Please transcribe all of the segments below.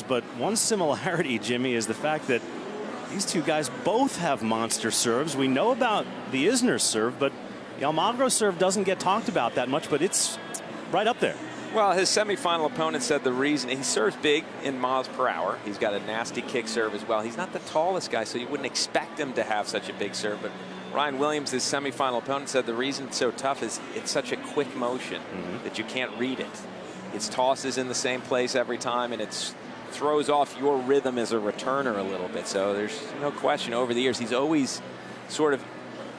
serves, but one similarity, Jimmy, is the fact that these two guys both have monster serves. We know about the Isner serve, but the Almagro serve doesn't get talked about that much, but it's right up there. Well, his semifinal opponent said the reason he serves big in miles per hour. He's got a nasty kick serve as well. He's not the tallest guy, so you wouldn't expect him to have such a big serve. But Ryan Williams, his semifinal opponent, said the reason it's so tough is it's such a quick motion that you can't read it. Its toss is in the same place every time, and it throws off your rhythm as a returner a little bit. So there's no question over the years he's always sort of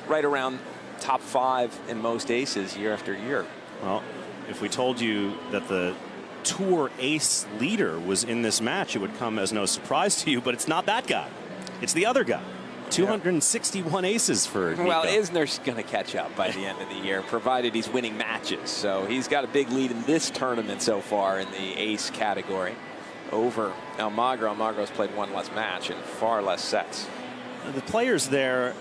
right around top 5 in most aces year after year. Well, if we told you that the tour ace leader was in this match, it would come as no surprise to you, but it's not that guy. It's the other guy. 261 aces for Nico. Well, Isner's going to catch up by the end of the year, provided he's winning matches. So he's got a big lead in this tournament so far in the ace category over Almagro. Almagro's played one less match and far less sets. The players there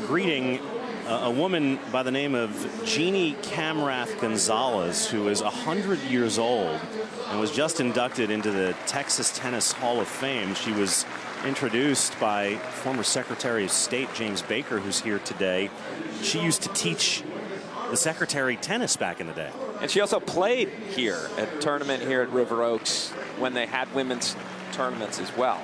greeting a woman by the name of Jeannie Camrath Gonzalez, who is 100 years old and was just inducted into the Texas Tennis Hall of Fame. She was introduced by former Secretary of State James Baker, who's here today. She used to teach the secretary tennis back in the day. And she also played here at a tournament here at River Oaks when they had women's tournaments as well.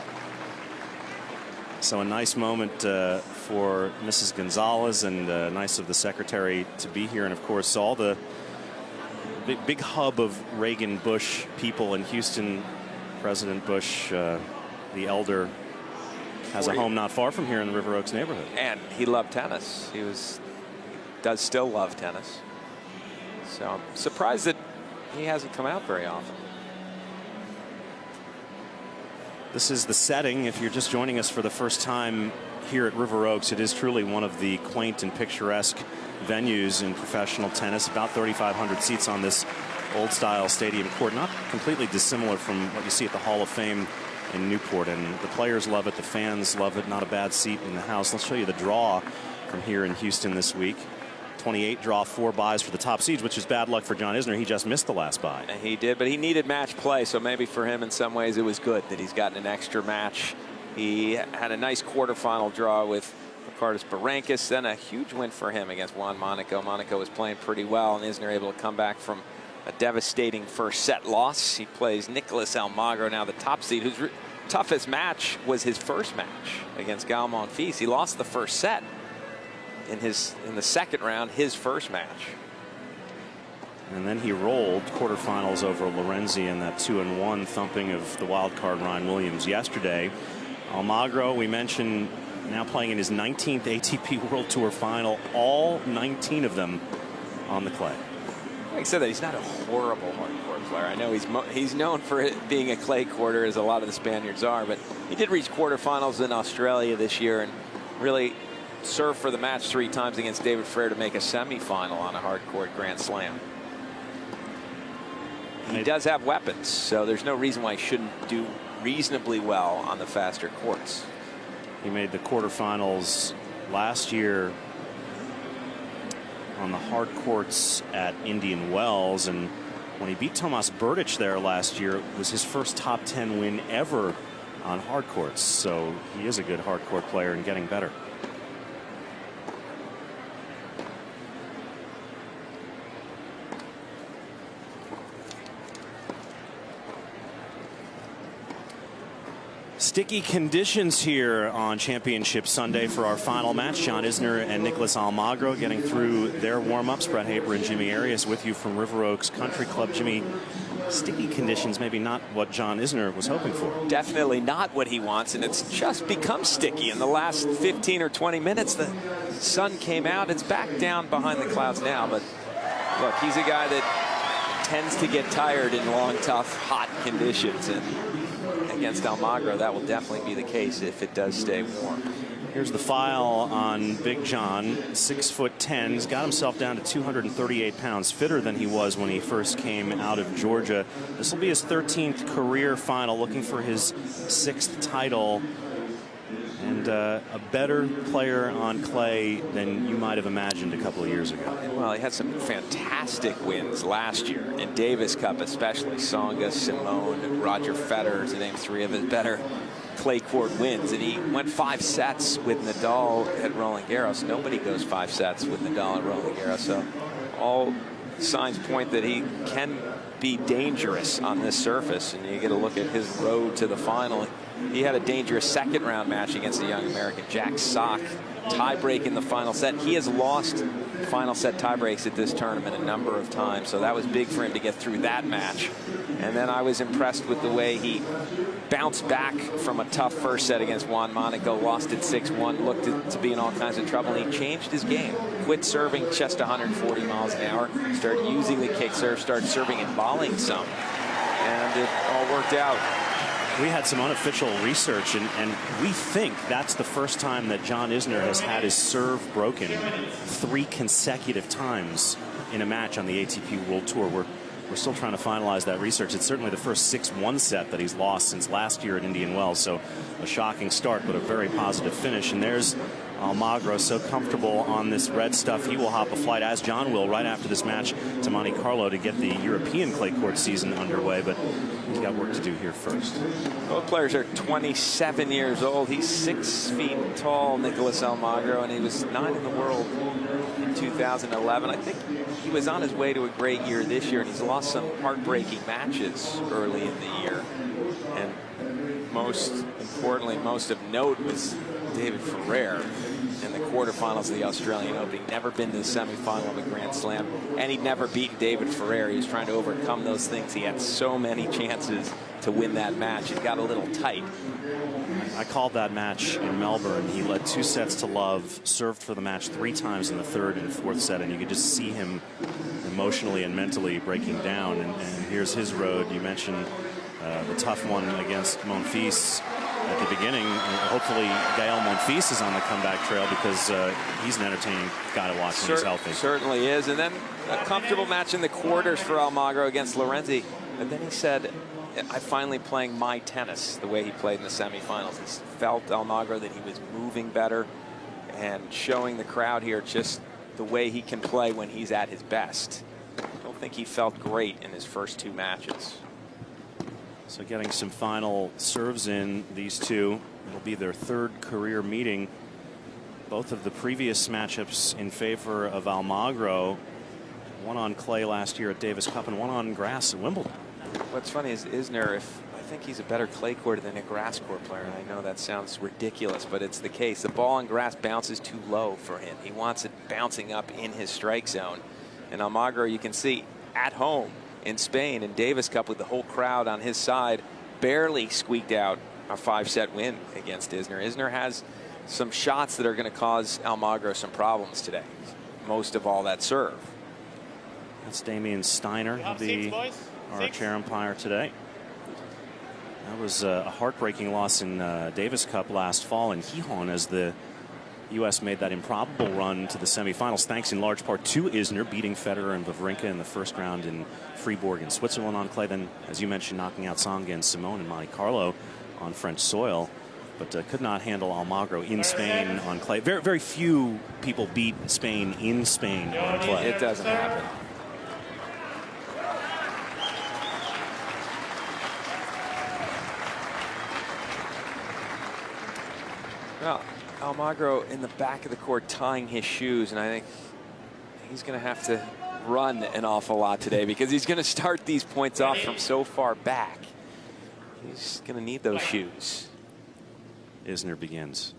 So a nice moment for Mrs. Gonzalez, and nice of the secretary to be here. And of course, all the big hub of Reagan Bush people in Houston. President Bush, the elder, has a home not far from here in the River Oaks neighborhood. And he loved tennis. He does still love tennis. So I'm surprised that he hasn't come out very often. This is the setting. If you're just joining us for the first time here at River Oaks, it is truly one of the quaint and picturesque venues in professional tennis. About 3,500 seats on this old-style stadium court, not completely dissimilar from what you see at the Hall of Fame in Newport. And the players love it, the fans love it. Not a bad seat in the house. Let's show you the draw from here in Houston this week. 28 draw, 4 buys for the top seeds, which is bad luck for John Isner. He just missed the last buy. And he did, but he needed match play, so maybe for him in some ways it was good that he's gotten an extra match. He had a nice quarterfinal draw with Ricardas Barrancas, then a huge win for him against Juan Monaco. Monaco was playing pretty well, and Isner able to come back from a devastating first set loss. He plays Nicolas Almagro, now the top seed, whose toughest match was his first match against Gael Monfils. He lost the first set in the second round, his first match. And then he rolled quarterfinals over Lorenzi in that 2-1 thumping of the wild card Ryan Williams yesterday. Almagro, we mentioned, now playing in his 19th ATP World Tour final, all 19 of them on the clay. Like I said, that he's not a horrible hardcourt player. I know he's known for it being a clay courter, as a lot of the Spaniards are, but he did reach quarterfinals in Australia this year and really served for the match 3 times against David Ferrer to make a semifinal on a hardcourt Grand Slam. He does have weapons, so there's no reason why he shouldn't do reasonably well on the faster courts. He made the quarterfinals last year on the hard courts at Indian Wells, and when he beat Tomas Berdych there last year, it was his first top 10 win ever on hard courts. So he is a good hard court player and getting better. Sticky conditions here on Championship Sunday for our final match. John Isner and Nicolas Almagro getting through their warm-ups. Brett Haber and Jimmy Arias with you from River Oaks Country Club. Jimmy, sticky conditions, maybe not what John Isner was hoping for. Definitely not what he wants, and it's just become sticky in the last 15 or 20 minutes. The sun came out. It's back down behind the clouds now, but look, he's a guy that tends to get tired in long, tough, hot conditions, and against Almagro, that will definitely be the case if it does stay warm. Here's the file on Big John, 6'10". He's got himself down to 238 pounds, fitter than he was when he first came out of Georgia. This will be his 13th career final, looking for his 6th title. And a better player on clay than you might have imagined a couple of years ago. Well, he had some fantastic wins last year in Davis Cup, especially Tsonga, Simone, Roger Federer, to name 3 of his better clay court wins. And he went 5 sets with Nadal at Roland Garros. Nobody goes 5 sets with Nadal at Roland Garros. So all signs point that he can be dangerous on this surface. And you get a look at his road to the final. He had a dangerous second-round match against the young American Jack Sock, tie-break in the final set. He has lost final set tie-breaks at this tournament a number of times, so that was big for him to get through that match. And then I was impressed with the way he bounced back from a tough first set against Juan Monaco, lost it 6-1, looked to be in all kinds of trouble, and he changed his game. Quit serving just 140 miles an hour, started using the kick serve, started serving and volleying some, and it all worked out. We had some unofficial research, and we think that's the first time that John Isner has had his serve broken 3 consecutive times in a match on the ATP World Tour. We're still trying to finalize that research. It's certainly the first 6-1 set that he's lost since last year at Indian Wells. So a shocking start, but a very positive finish. And there's Almagro, so comfortable on this red stuff. He will hop a flight, as John will, right after this match to Monte Carlo to get the European clay court season underway. But he's got work to do here first. Both players are 27 years old. He's 6 feet tall, Nicolas Almagro, and he was 9 in the world in 2011. I think he was on his way to a great year this year, and he's lost some heartbreaking matches early in the year. And most importantly, most of note was David Ferrer in the quarterfinals of the Australian Open. He'd never been to the semifinal of a Grand Slam, and he'd never beaten David Ferrer. He was trying to overcome those things. He had so many chances to win that match. It got a little tight. I called that match in Melbourne. He led 2 sets to love, served for the match 3 times in the 3rd and 4th set, and you could just see him emotionally and mentally breaking down. And here's his road. You mentioned the tough one against Monfils at the beginning. Hopefully Gael Monfils is on the comeback trail, because he's an entertaining guy to watch when he's healthy. Certainly is. And then a comfortable match in the quarters for Almagro against Lorenzi. And then he said, I'm finally playing my tennis the way he played in the semifinals. He felt, Almagro, that he was moving better and showing the crowd here just the way he can play when he's at his best. I don't think he felt great in his first 2 matches. So getting some final serves in, these two. It'll be their 3rd career meeting. Both of the previous matchups in favor of Almagro. One on clay last year at Davis Cup and one on grass at Wimbledon. What's funny is Isner, I think he's a better clay court than a grass court player. And I know that sounds ridiculous, but it's the case. The ball on grass bounces too low for him. He wants it bouncing up in his strike zone. And Almagro, you can see at home in Spain in Davis Cup with the whole crowd on his side, barely squeaked out a 5-set win against Isner. Isner has some shots that are going to cause Almagro some problems today. Most of all, that serve. That's Damian Steiner, who'll be our chair umpire today. That was a heartbreaking loss in Davis Cup last fall in Gijón, as the U.S. made that improbable run to the semifinals, thanks in large part to Isner beating Federer and Wawrinka in the first round in Fribourg in Switzerland on clay. Then, as you mentioned, knocking out Tsonga and Simone in Monte Carlo on French soil, but could not handle Almagro in Spain on clay. Very, very few people beat Spain in Spain on clay. It doesn't happen. Well, Almagro in the back of the court tying his shoes, and I think he's going to have to run an awful lot today, because he's going to start these points off from so far back. He's going to need those shoes. Isner begins.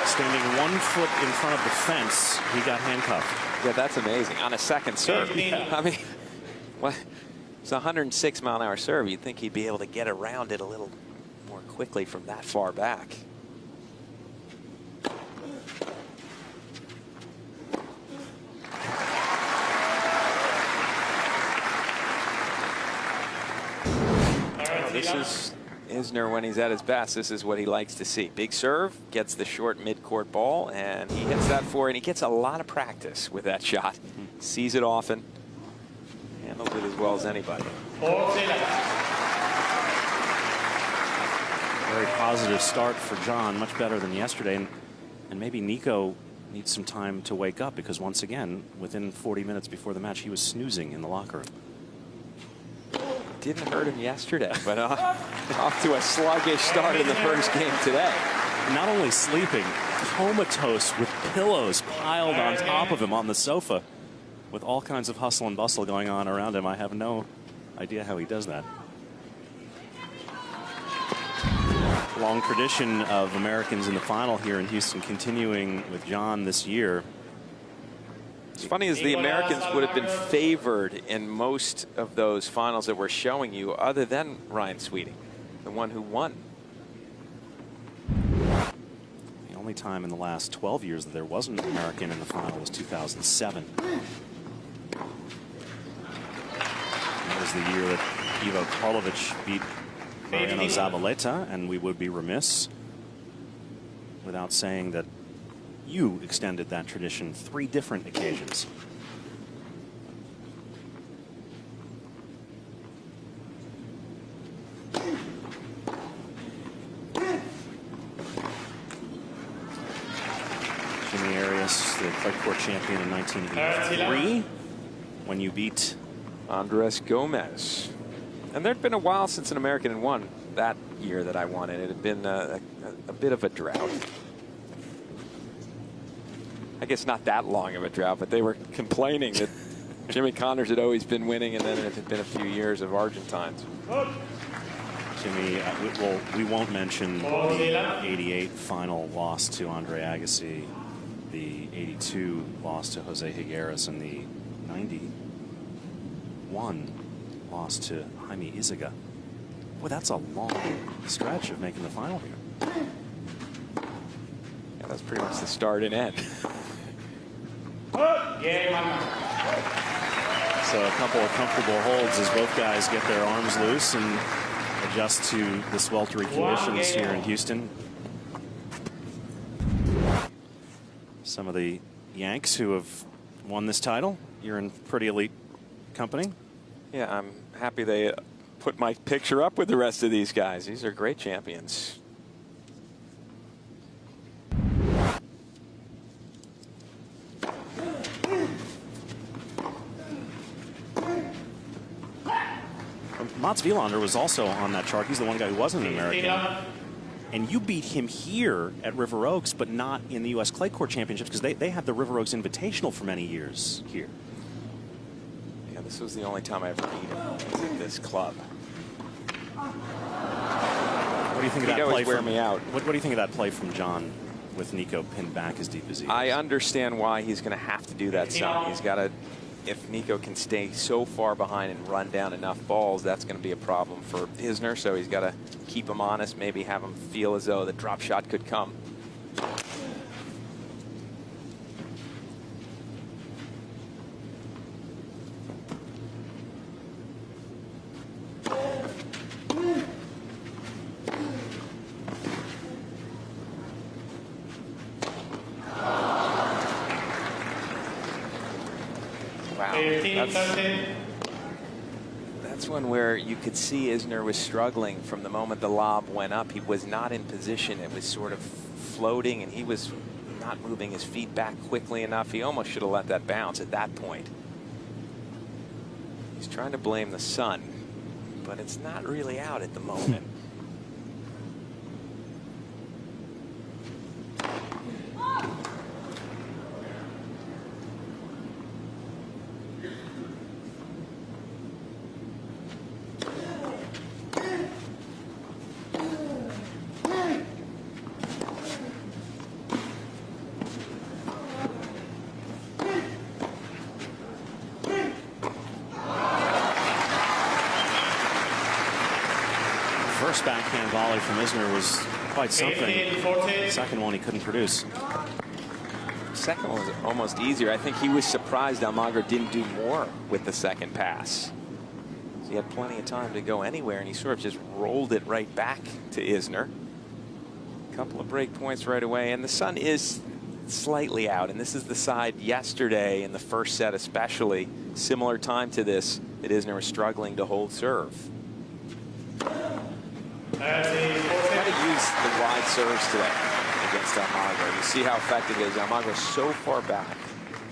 Standing 1 foot in front of the fence, he got handcuffed. Yeah, that's amazing. On a second serve. Yeah. I mean, what? It's a 106-mile-an-hour serve. You'd think he'd be able to get around it a little more quickly from that far back. this is Isner when he's at his best. This is what he likes to see. Big serve, gets the short mid-court ball, and he hits that forehand. He gets a lot of practice with that shot. Sees it often. Handles it as well as anybody. Very positive start for John, much better than yesterday. And maybe Nico needs some time to wake up, because once again, within 40 minutes before the match, he was snoozing in the locker room. Didn't hurt him yesterday, but off to a sluggish start in the first game today. Not only sleeping, comatose with pillows piled on top of him on the sofa, with all kinds of hustle and bustle going on around him. I have no idea how he does that. Long tradition of Americans in the final here in Houston, continuing with John this year. What's funny is the Americans would have been favored in most of those finals that we're showing you, other than Ryan Sweeting, the one who won. The only time in the last 12 years that there wasn't an American in the final was 2007. That was the year that Ivo Karlovic beat Mariano Zabaleta, and we would be remiss without saying that you extended that tradition 3 different occasions. Jimmy Arias, the clay court champion in 1983, when you beat Andres Gomez. And there'd been a while since an American had won that year that I won it. It had been a bit of a drought. I guess not that long of a drought, but they were complaining that Jimmy Connors had always been winning, and then it had been a few years of Argentines. Jimmy, we won't mention the 88 final loss to Andre Agassi, the 82 loss to Jose Higueras, and the 91 loss to Jaime Izaga. Boy, that's a long stretch of making the final here. Yeah, that's pretty much the start and end. So a couple of comfortable holds as both guys get their arms loose and adjust to the sweltering conditions here in Houston. Some of the Yanks who have won this title, you're in pretty elite company. Yeah, I'm happy they put my picture up with the rest of these guys. These are great champions. Mats Wilander was also on that chart. He's the one guy who wasn't an American. And you beat him here at River Oaks, but not in the U.S. Clay Court Championships, because they had the River Oaks Invitational for many years here. Yeah, this was the only time I ever beat him at this club. What do you think of that play? Wear me out. What do you think of that play from John with Nico pinned back as deep as he is? I understand why he's going to have to do that some. He's got to. If Nico can stay so far behind and run down enough balls, that's going to be a problem for Isner. So he's got to keep him honest, maybe have him feel as though the drop shot could come. That's one where you could see Isner was struggling from the moment the lob went up. He was not in position. It was sort of floating, and he was not moving his feet back quickly enough. He almost should have let that bounce at that point. He's trying to blame the sun, but it's not really out at the moment. First backhand volley from Isner was quite something. The second one he couldn't produce. Second one was almost easier. I think he was surprised Almagro didn't do more with the second pass. He had plenty of time to go anywhere, and he sort of just rolled it right back to Isner. A couple of break points right away, and the sun is slightly out, and this is the side yesterday in the first set especially, similar time to this, that Isner was struggling to hold serve. Got to use the wide serves today against Almagro. You see how effective it is. Almagro is so far back.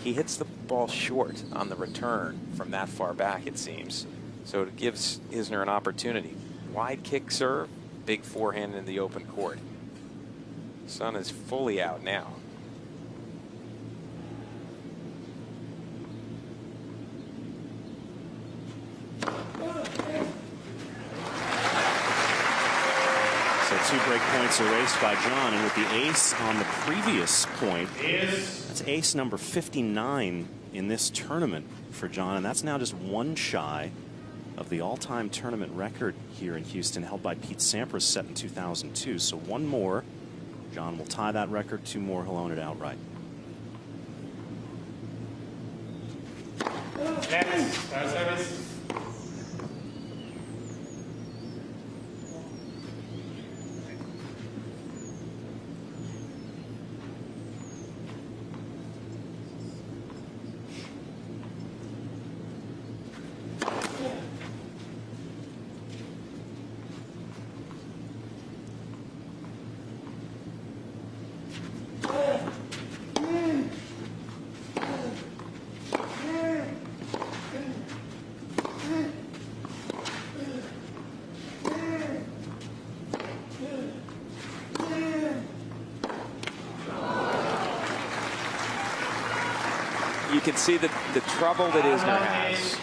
He hits the ball short on the return from that far back, it seems. So it gives Isner an opportunity. Wide kick serve, big forehand in the open court. Sun is fully out now. So 2 break points erased by John, and with the ace on the previous point, that's ace number 59 in this tournament for John, and that's now just 1 shy of the all-time tournament record here in Houston, held by Pete Sampras, set in 2002. So 1 more, John will tie that record. 2 more, he'll own it outright. Service. You can see that the trouble that Isner has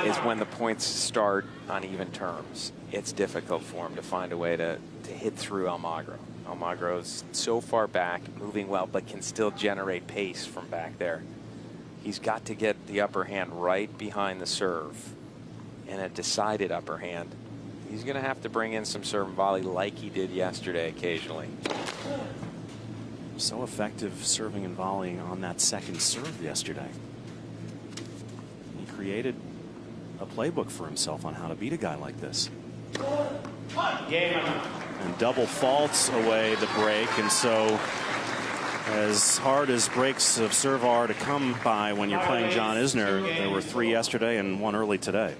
is when the points start on even terms. It's difficult for him to find a way to hit through Almagro. Almagro's so far back, moving well, but can still generate pace from back there. He's got to get the upper hand right behind the serve, and a decided upper hand. He's going to have to bring in some serve and volley like he did yesterday occasionally. So effective serving and volleying on that second serve yesterday. He created a playbook for himself on how to beat a guy like this. And double faults away the break, and so as hard as breaks of serve are to come by when you're playing John Isner, there were 3 yesterday and 1 early today.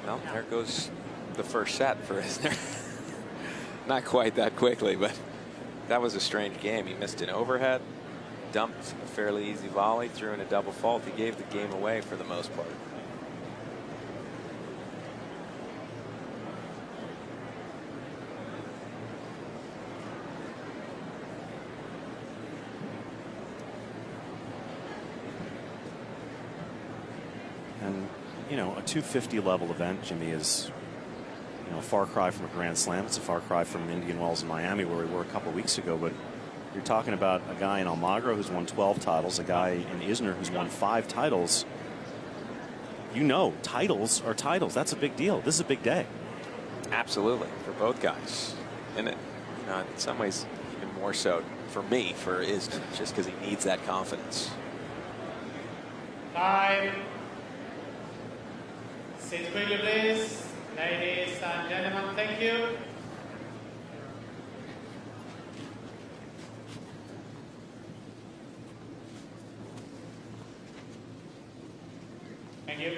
Well, there goes the first set for Isner. Not quite that quickly, but that was a strange game. He missed an overhead, dumped a fairly easy volley, threw in a double fault. He gave the game away for the most part. And, you know, a 250 level event, Jimmy, is, you know, a far cry from a Grand Slam. It's a far cry from Indian Wells in Miami, where we were a couple weeks ago. But you're talking about a guy in Almagro who's won 12 titles, a guy in Isner who's won 5 titles. You know, titles are titles. That's a big deal. This is a big day. Absolutely, for both guys. And it, you know, in some ways, even more so for me, for Isner, just because he needs that confidence. Time. Sit quickly, please. Ladies and gentlemen, thank you. Thank you.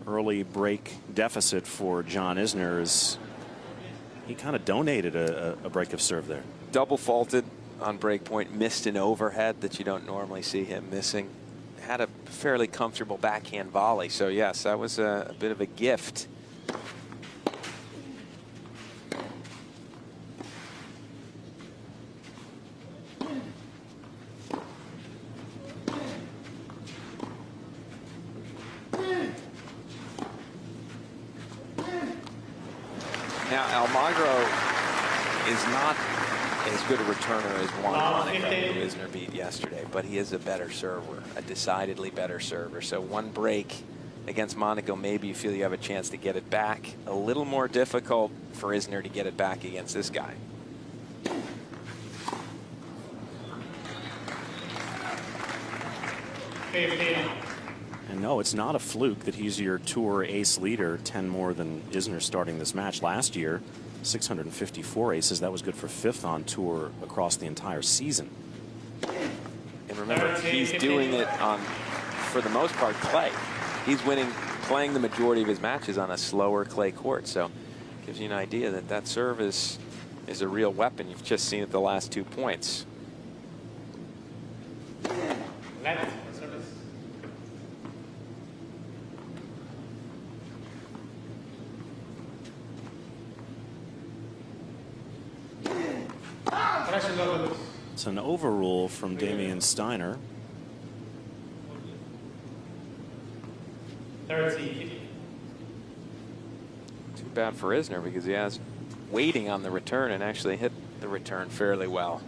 Early break deficit for John Isner is he kind of donated a break of serve there. Double faulted on break point, missed an overhead that you don't normally see him missing. Had a fairly comfortable backhand volley. So yes, that was a bit of a gift. Now Almagro is not as good a returner as Juan Monaco, who Isner beat yesterday, but he is a better server, a decidedly better server. So one break against Monaco, maybe you feel you have a chance to get it back. A little more difficult for Isner to get it back against this guy. And no, it's not a fluke that he's your tour ace leader, 10 more than Isner starting this match. Last year, 654 aces. That was good for 5th on tour across the entire season. And remember, he's doing it on, for the most part, clay. He's winning, playing the majority of his matches on a slower clay court. So it gives you an idea that that serve is a real weapon. You've just seen it the last 2 points. Left service. It's an overrule from Damian Steiner. 30. Too bad for Isner because he has waiting on the return and actually hit the return fairly well.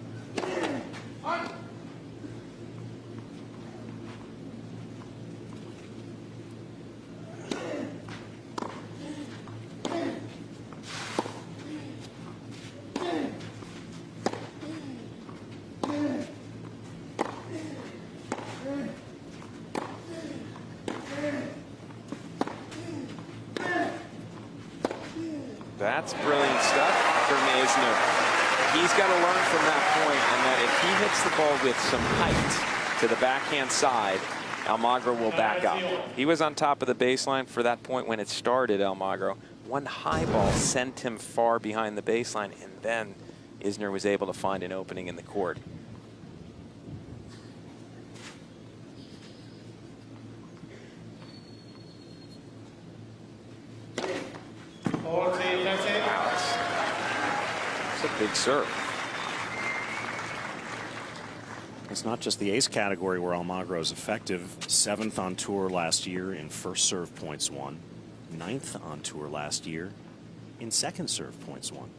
That's brilliant stuff from Isner. He's got to learn from that point, and that if he hits the ball with some height to the backhand side, Almagro will back up. He was on top of the baseline for that point when it started, Almagro. One high ball sent him far behind the baseline, and then Isner was able to find an opening in the court. That's a big serve. It's not just the ace category where Almagro is effective. 7th on tour last year in first serve points won. 9th on tour last year in second serve points won.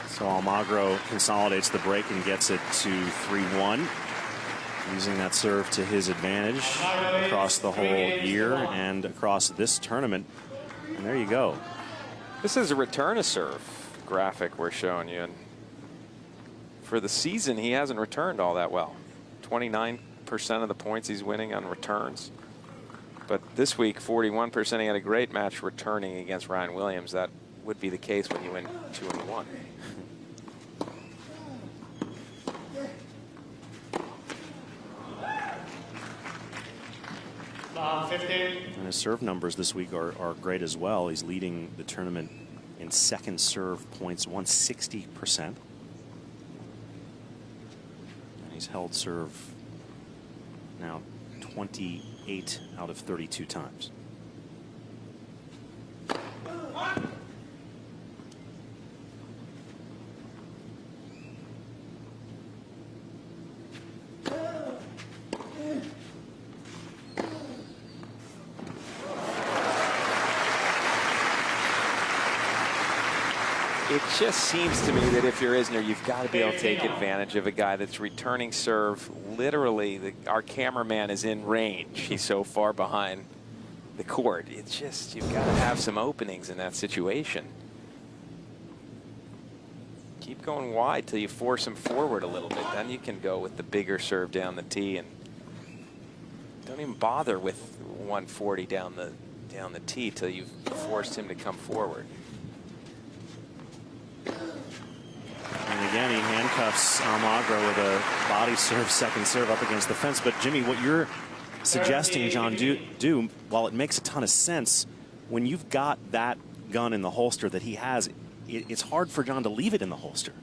So Almagro consolidates the break and gets it to 3-1, using that serve to his advantage across the whole year and across this tournament. And there you go. This is a return a serve graphic we're showing you. And for the season, he hasn't returned all that well. 29% of the points he's winning on returns. But this week, 41%. He had a great match returning against Ryan Williams. That would be the case when you win 2-1. And his serve numbers this week are great as well. He's leading the tournament in second serve points, 160%. And he's held serve now 28 out of 32 times. It just seems to me that if you're Isner, you've got to be able to take advantage of a guy that's returning serve. Literally, our cameraman is in range. He's so far behind the court. It's just, you've got to have some openings in that situation. Keep going wide till you force him forward a little bit. Then you can go with the bigger serve down the tee, and don't even bother with 140 down the tee till you've forced him to come forward. And again, he handcuffs Almagro with a body serve, second serve up against the fence. But Jimmy, what you're suggesting John do, while it makes a ton of sense, when you've got that gun in the holster that he has, it's hard for John to leave it in the holster.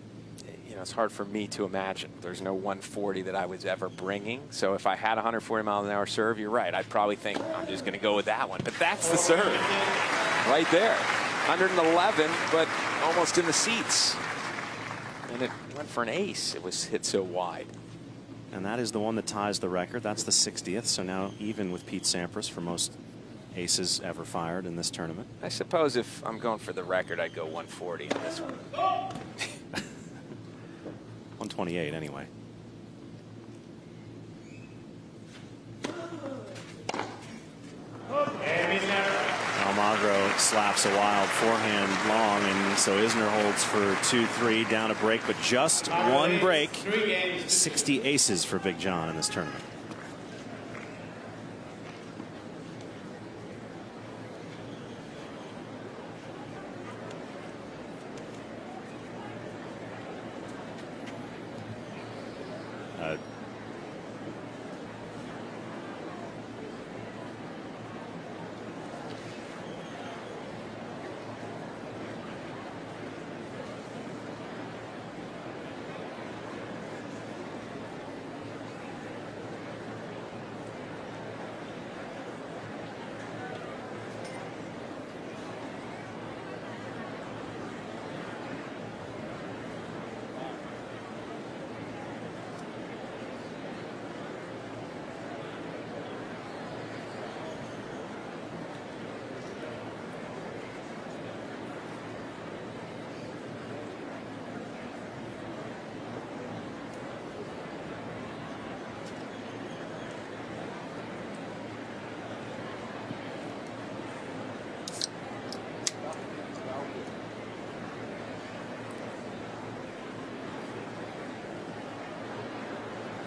You know, it's hard for me to imagine. There's no 140 that I was ever bringing. So if I had a 140 mile an hour serve, you're right. I'd probably think I'm just going to go with that one. But that's the serve right there. 111, but almost in the seats. And it went for an ace. It was hit so wide. And that is the one that ties the record. That's the 60th. So now even with Pete Sampras for most aces ever fired in this tournament. I suppose if I'm going for the record, I'd go 140 on this one. 128 anyway. Almagro slaps a wild forehand long, and so Isner holds for 2-3, down a break, but just one break. 60 aces for Big John in this tournament.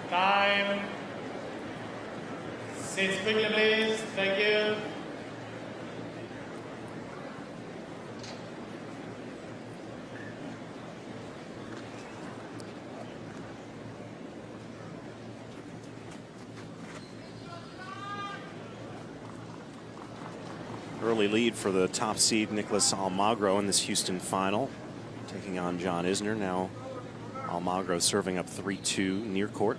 Time. Sit quickly, please. Thank you. Early lead for the top seed Nicolas Almagro in this Houston final, taking on John Isner. Now Almagro serving up 3-2 near court.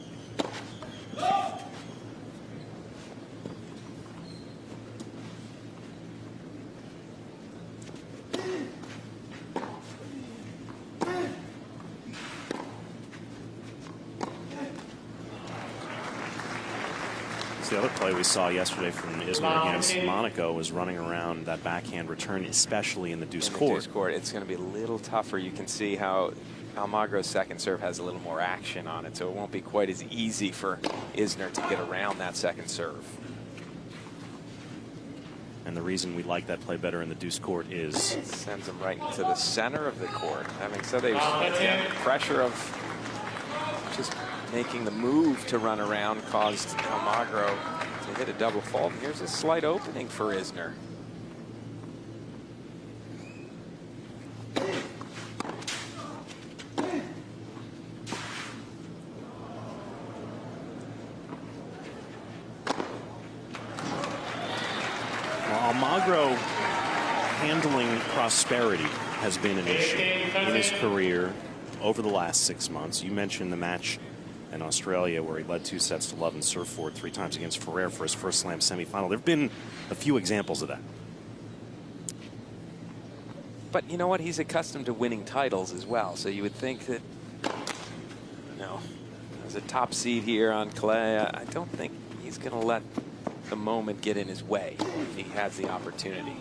The other play we saw yesterday from Isner against Monaco was running around that backhand return, especially in the deuce court. It's going to be a little tougher. You can see how Almagro's second serve has a little more action on it, so it won't be quite as easy for Isner to get around that second serve. And the reason we like that play better in the deuce court is... Sends him right into the center of the court. Having said that, again, the pressure of just making the move to run around caused Almagro to hit a double fault. And here's a slight opening for Isner. Well, Almagro handling prosperity has been an issue in his career over the last 6 months. You mentioned the match in Australia where he led 2 sets to love and served forward 3 times against Ferrer for his first slam semifinal. There have been a few examples of that. But you know what? He's accustomed to winning titles as well. So you would think that, you know, as a top seed here on clay, I don't think he's going to let the moment get in his way if he has the opportunity.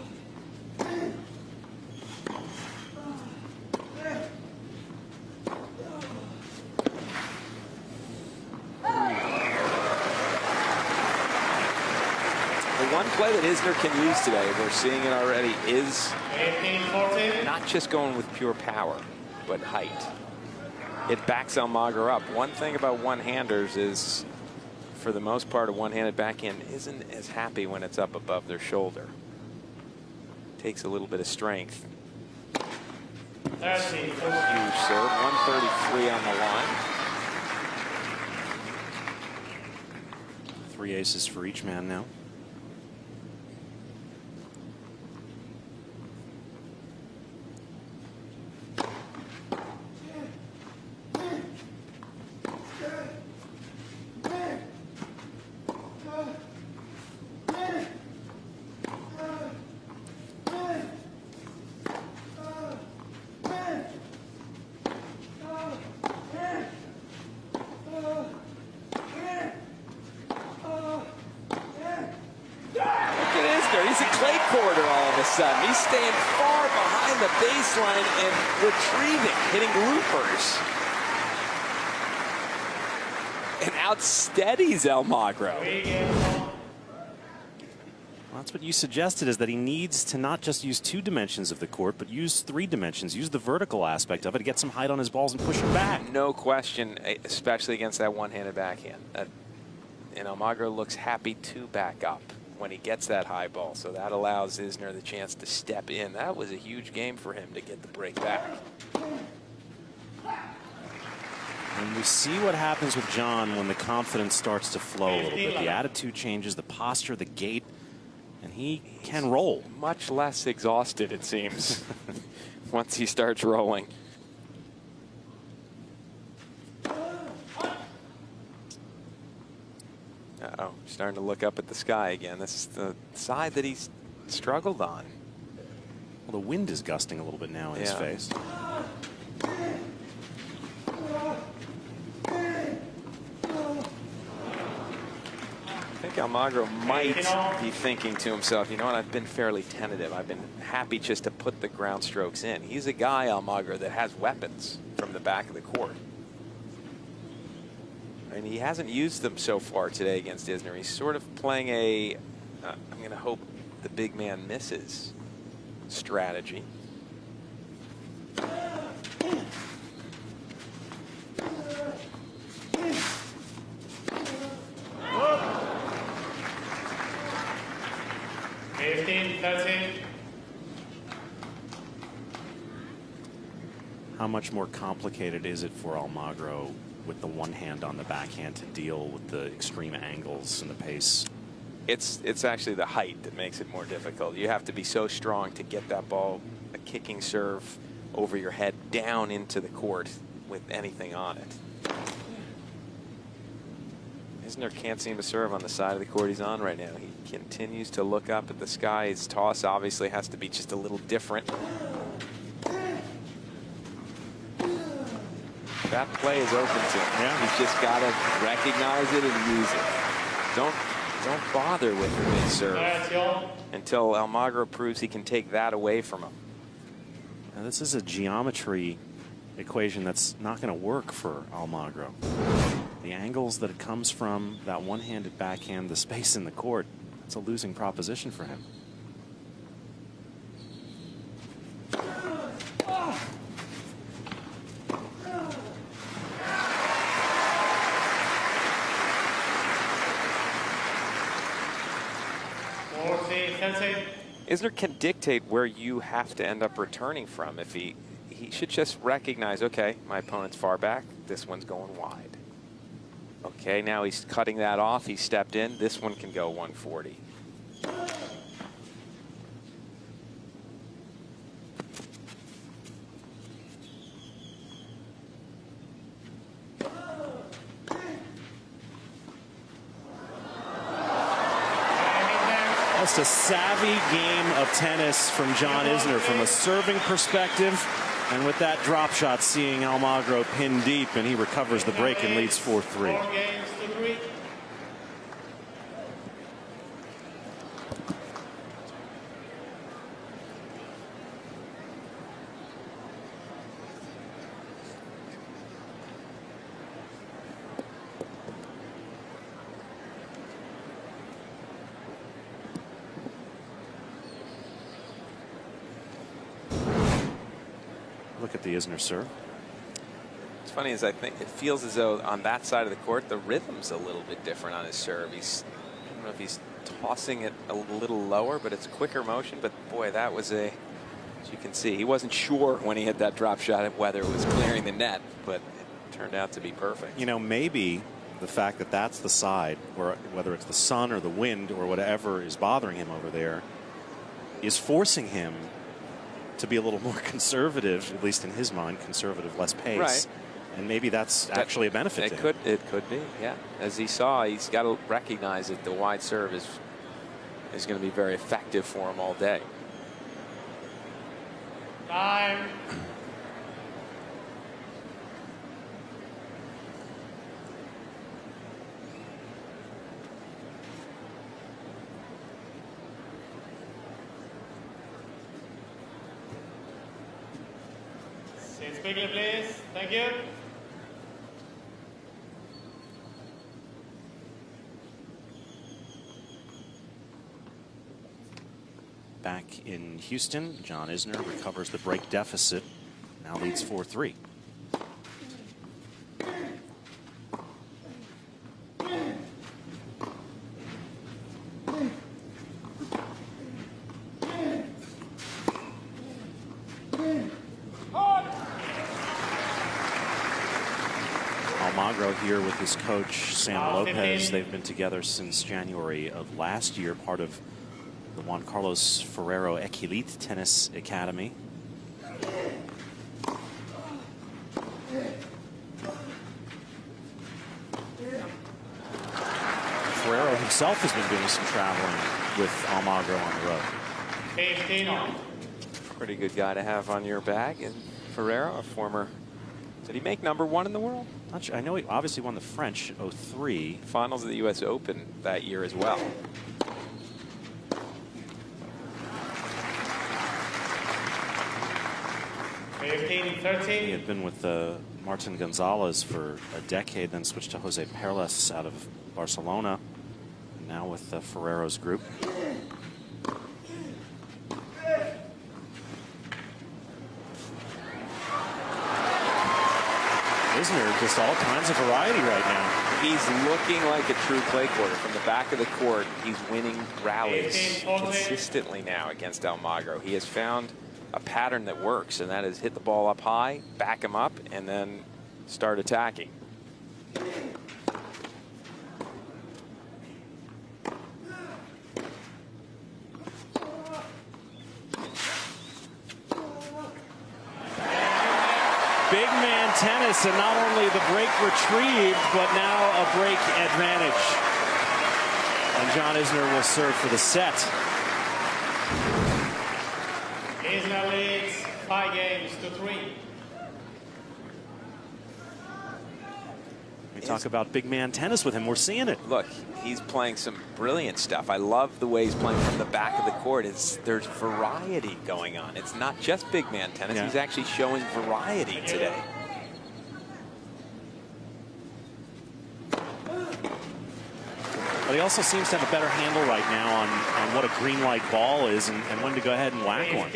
One play that Isner can use today, we're seeing it already, is not just going with pure power, but height. It backs Almagro up. One thing about one-handers is, for the most part, a one-handed backhand isn't as happy when it's up above their shoulder. Takes a little bit of strength. Huge serve, 133 on the line. 3 aces for each man now. He's staying far behind the baseline and retrieving, hitting loopers. And outsteadies Almagro. Well, that's what you suggested, is that he needs to not just use 2 dimensions of the court, but use 3 dimensions. Use the vertical aspect of it to get some height on his balls and push him back. No question, especially against that one-handed backhand. And Almagro looks happy to back up when he gets that high ball. So that allows Isner the chance to step in. That was a huge game for him to get the break back. And we see what happens with John when the confidence starts to flow a little bit. The attitude changes, the posture, the gait, and he can roll. Much less exhausted, it seems, once he starts rolling. Uh-oh, starting to look up at the sky again. This is the side that he's struggled on. Well, the wind is gusting a little bit now in his face. I think Almagro might be thinking to himself, you know what, I've been fairly tentative. I've been happy just to put the ground strokes in. He's a guy, Almagro, that has weapons from the back of the court. And he hasn't used them so far today against Isner. He's sort of playing a, I'm going to hope the big man misses strategy. How much more complicated is it for Almagro with the one hand on the backhand to deal with the extreme angles and the pace? It's actually the height that makes it more difficult. You have to be so strong to get that ball, a kicking serve over your head down into the court with anything on it. Isner can't seem to serve on the side of the court he's on right now. He continues to look up at the sky. His toss obviously has to be just a little different. That play is open to him. Yeah. He's just got to recognize it and use it. Don't bother with the big serve until Almagro proves he can take that away from him. Now, this is a geometry equation that's not going to work for Almagro. The angles that it comes from, that one-handed backhand, the space in the court, it's a losing proposition for him. Isner can dictate where you have to end up returning from. If he should just recognize, okay, my opponent's far back, this one's going wide. Okay, now he's cutting that off. He stepped in. This one can go 140. Just a savvy game of tennis from John Isner from a serving perspective. And with that drop shot, seeing Almagro pin deep, and he recovers the break and leads 4-3. Look at the Isner serve. It's funny, as I think it feels as though on that side of the court, the rhythm's a little bit different on his serve. I don't know if he's tossing it a little lower, but it's quicker motion. But boy, that was as you can see, he wasn't sure when he hit that drop shot whether it was clearing the net, but it turned out to be perfect. You know, maybe the fact that that's the side, or whether it's the sun or the wind or whatever is bothering him over there, is forcing him to be a little more conservative, at least in his mind, conservative, less pace. Right. And maybe that's actually a benefit to him. It could be, yeah. As he saw, he's got to recognize that the wide serve is going to be very effective for him all day. Time. Next quickly, please. Thank you. Back in Houston, John Isner recovers the break deficit. Now leads 4-3. Almagro here with his coach, Sam Lopez. They've been together since January of last year, part of the Juan Carlos Ferrero Equilite Tennis Academy. Ferrero himself has been doing some traveling with Almagro on the road. 15. Pretty good guy to have on your bag. And Ferrero, a former, did he make #1 in the world? Not sure. I know he obviously won the French 03. Finals of the U.S. Open that year as well. 15-13. He had been with Martin Gonzalez for a decade, then switched to Jose Perlas out of Barcelona. And now with Ferrero's group. Isner, just all kinds of variety right now. He's looking like a true clay quarter. From the back of the court, he's winning rallies consistently now against Almagro. He has found a pattern that works, and that is hit the ball up high, back him up, and then start attacking. Big man tennis, and not only the break retrieved, but now a break advantage. And John Isner will serve for the set. Isner leads 5-3. We talk about big man tennis with him. We're seeing it. Look, he's playing some brilliant stuff. I love the way he's playing from the back of the court. There's variety going on. It's not just big man tennis. Yeah. He's actually showing variety today. But he also seems to have a better handle right now on what a green light ball is and when to go ahead and whack one.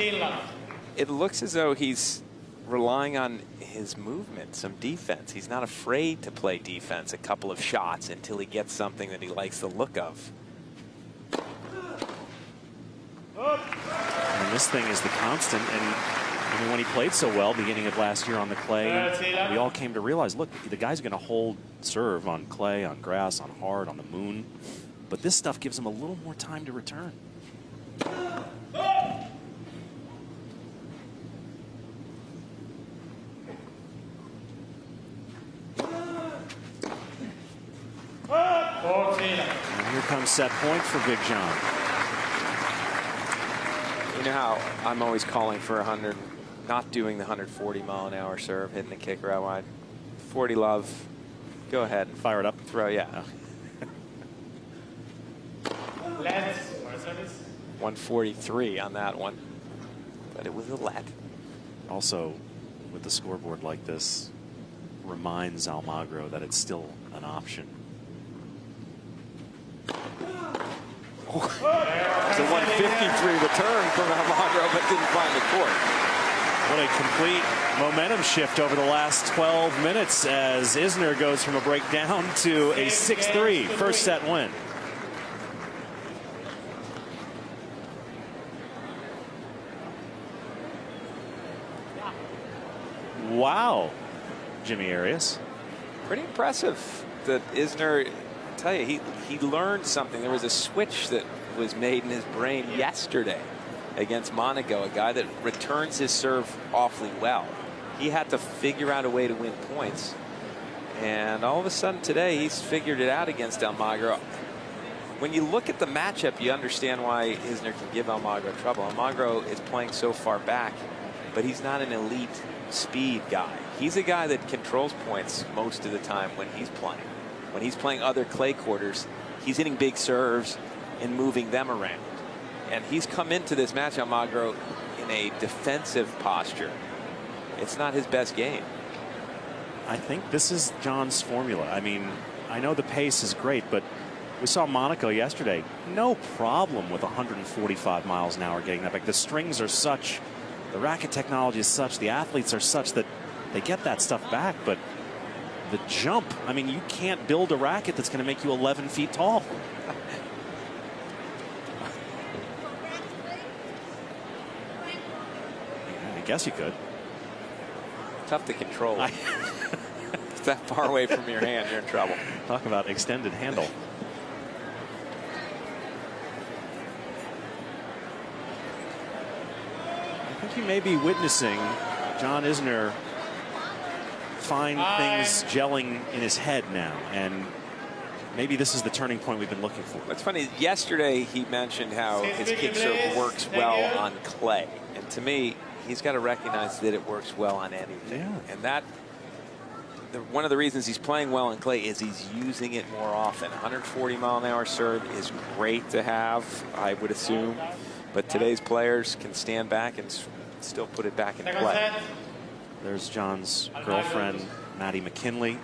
It looks as though he's relying on his movement, some defense. He's not afraid to play defense a couple of shots until he gets something that he likes the look of. And this thing is the constant. And I mean, when he played so well beginning of last year on the clay, we all came to realize, look, the guy's going to hold serve on clay, on grass, on hard, on the moon. But this stuff gives him a little more time to return. And here comes set point for Big John. You know how I'm always calling for 100, not doing the 140-mile-an-hour serve, hitting the kicker out wide. 40 love. Go ahead and Fire it up. throw, yeah. Let for service. 143 on that one, but it was a let. Also, with the scoreboard like this, reminds Almagro that it's still an option. It was a 153 return from Almagro, but didn't find the court. What a complete momentum shift over the last 12 minutes as Isner goes from a break down to a 6-3 first set win. Wow, Jimmy Arias. Pretty impressive that Isner, I tell you, he learned something. There was a switch that was made in his brain yesterday against Monaco, a guy that returns his serve awfully well. He had to figure out a way to win points. And all of a sudden today, he's figured it out against Almagro. When you look at the matchup, you understand why Isner can give Almagro trouble. Almagro is playing so far back, but he's not an elite speed guy. He's a guy that controls points most of the time when he's playing. When he's playing other clay quarters, he's hitting big serves and moving them around. And he's come into this match, Almagro, in a defensive posture. It's not his best game. I think this is John's formula. I mean, I know the pace is great, but we saw Monaco yesterday. No problem with 145 miles an hour getting that back. The strings are such, the racket technology is such, the athletes are such that they get that stuff back. But the jump, I mean, you can't build a racket that's going to make you 11 feet tall. I guess you could. Tough to control. It's that far away from your hand, you're in trouble. Talk about extended handle. I think you may be witnessing John Isner find things gelling in his head now, and maybe this is the turning point we've been looking for. It's funny, yesterday he mentioned how his kick serve works well on clay, and to me, he's got to recognize that it works well on anything. Yeah. And that, one of the reasons he's playing well in clay is he's using it more often. 140-mile-an-hour serve is great to have, I would assume, but today's players can stand back and still put it back in play. There's John's girlfriend, Maddie McKinley.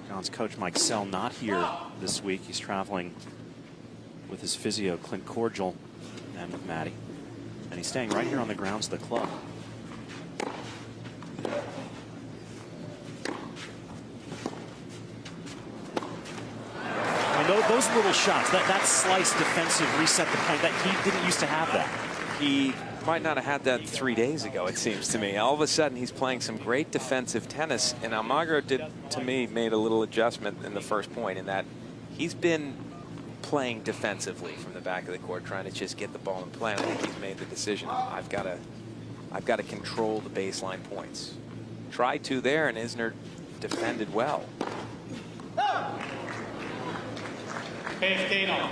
John's coach, Mike Sell, not here this week. He's traveling with his physio, Clint Cordial, and with Maddie. And he's staying right here on the grounds of the club. I mean, those little shots, that slice defensive reset the point, that he didn't used to have that. He might not have had that 3 days ago, it seems to me. All of a sudden, he's playing some great defensive tennis, and Almagro did, to me, made a little adjustment in the first point in that he's been playing defensively from the back of the court, trying to just get the ball in play. And I think he's made the decision, I've got to control the baseline points. Tried to there, and Isner defended well. 15 on.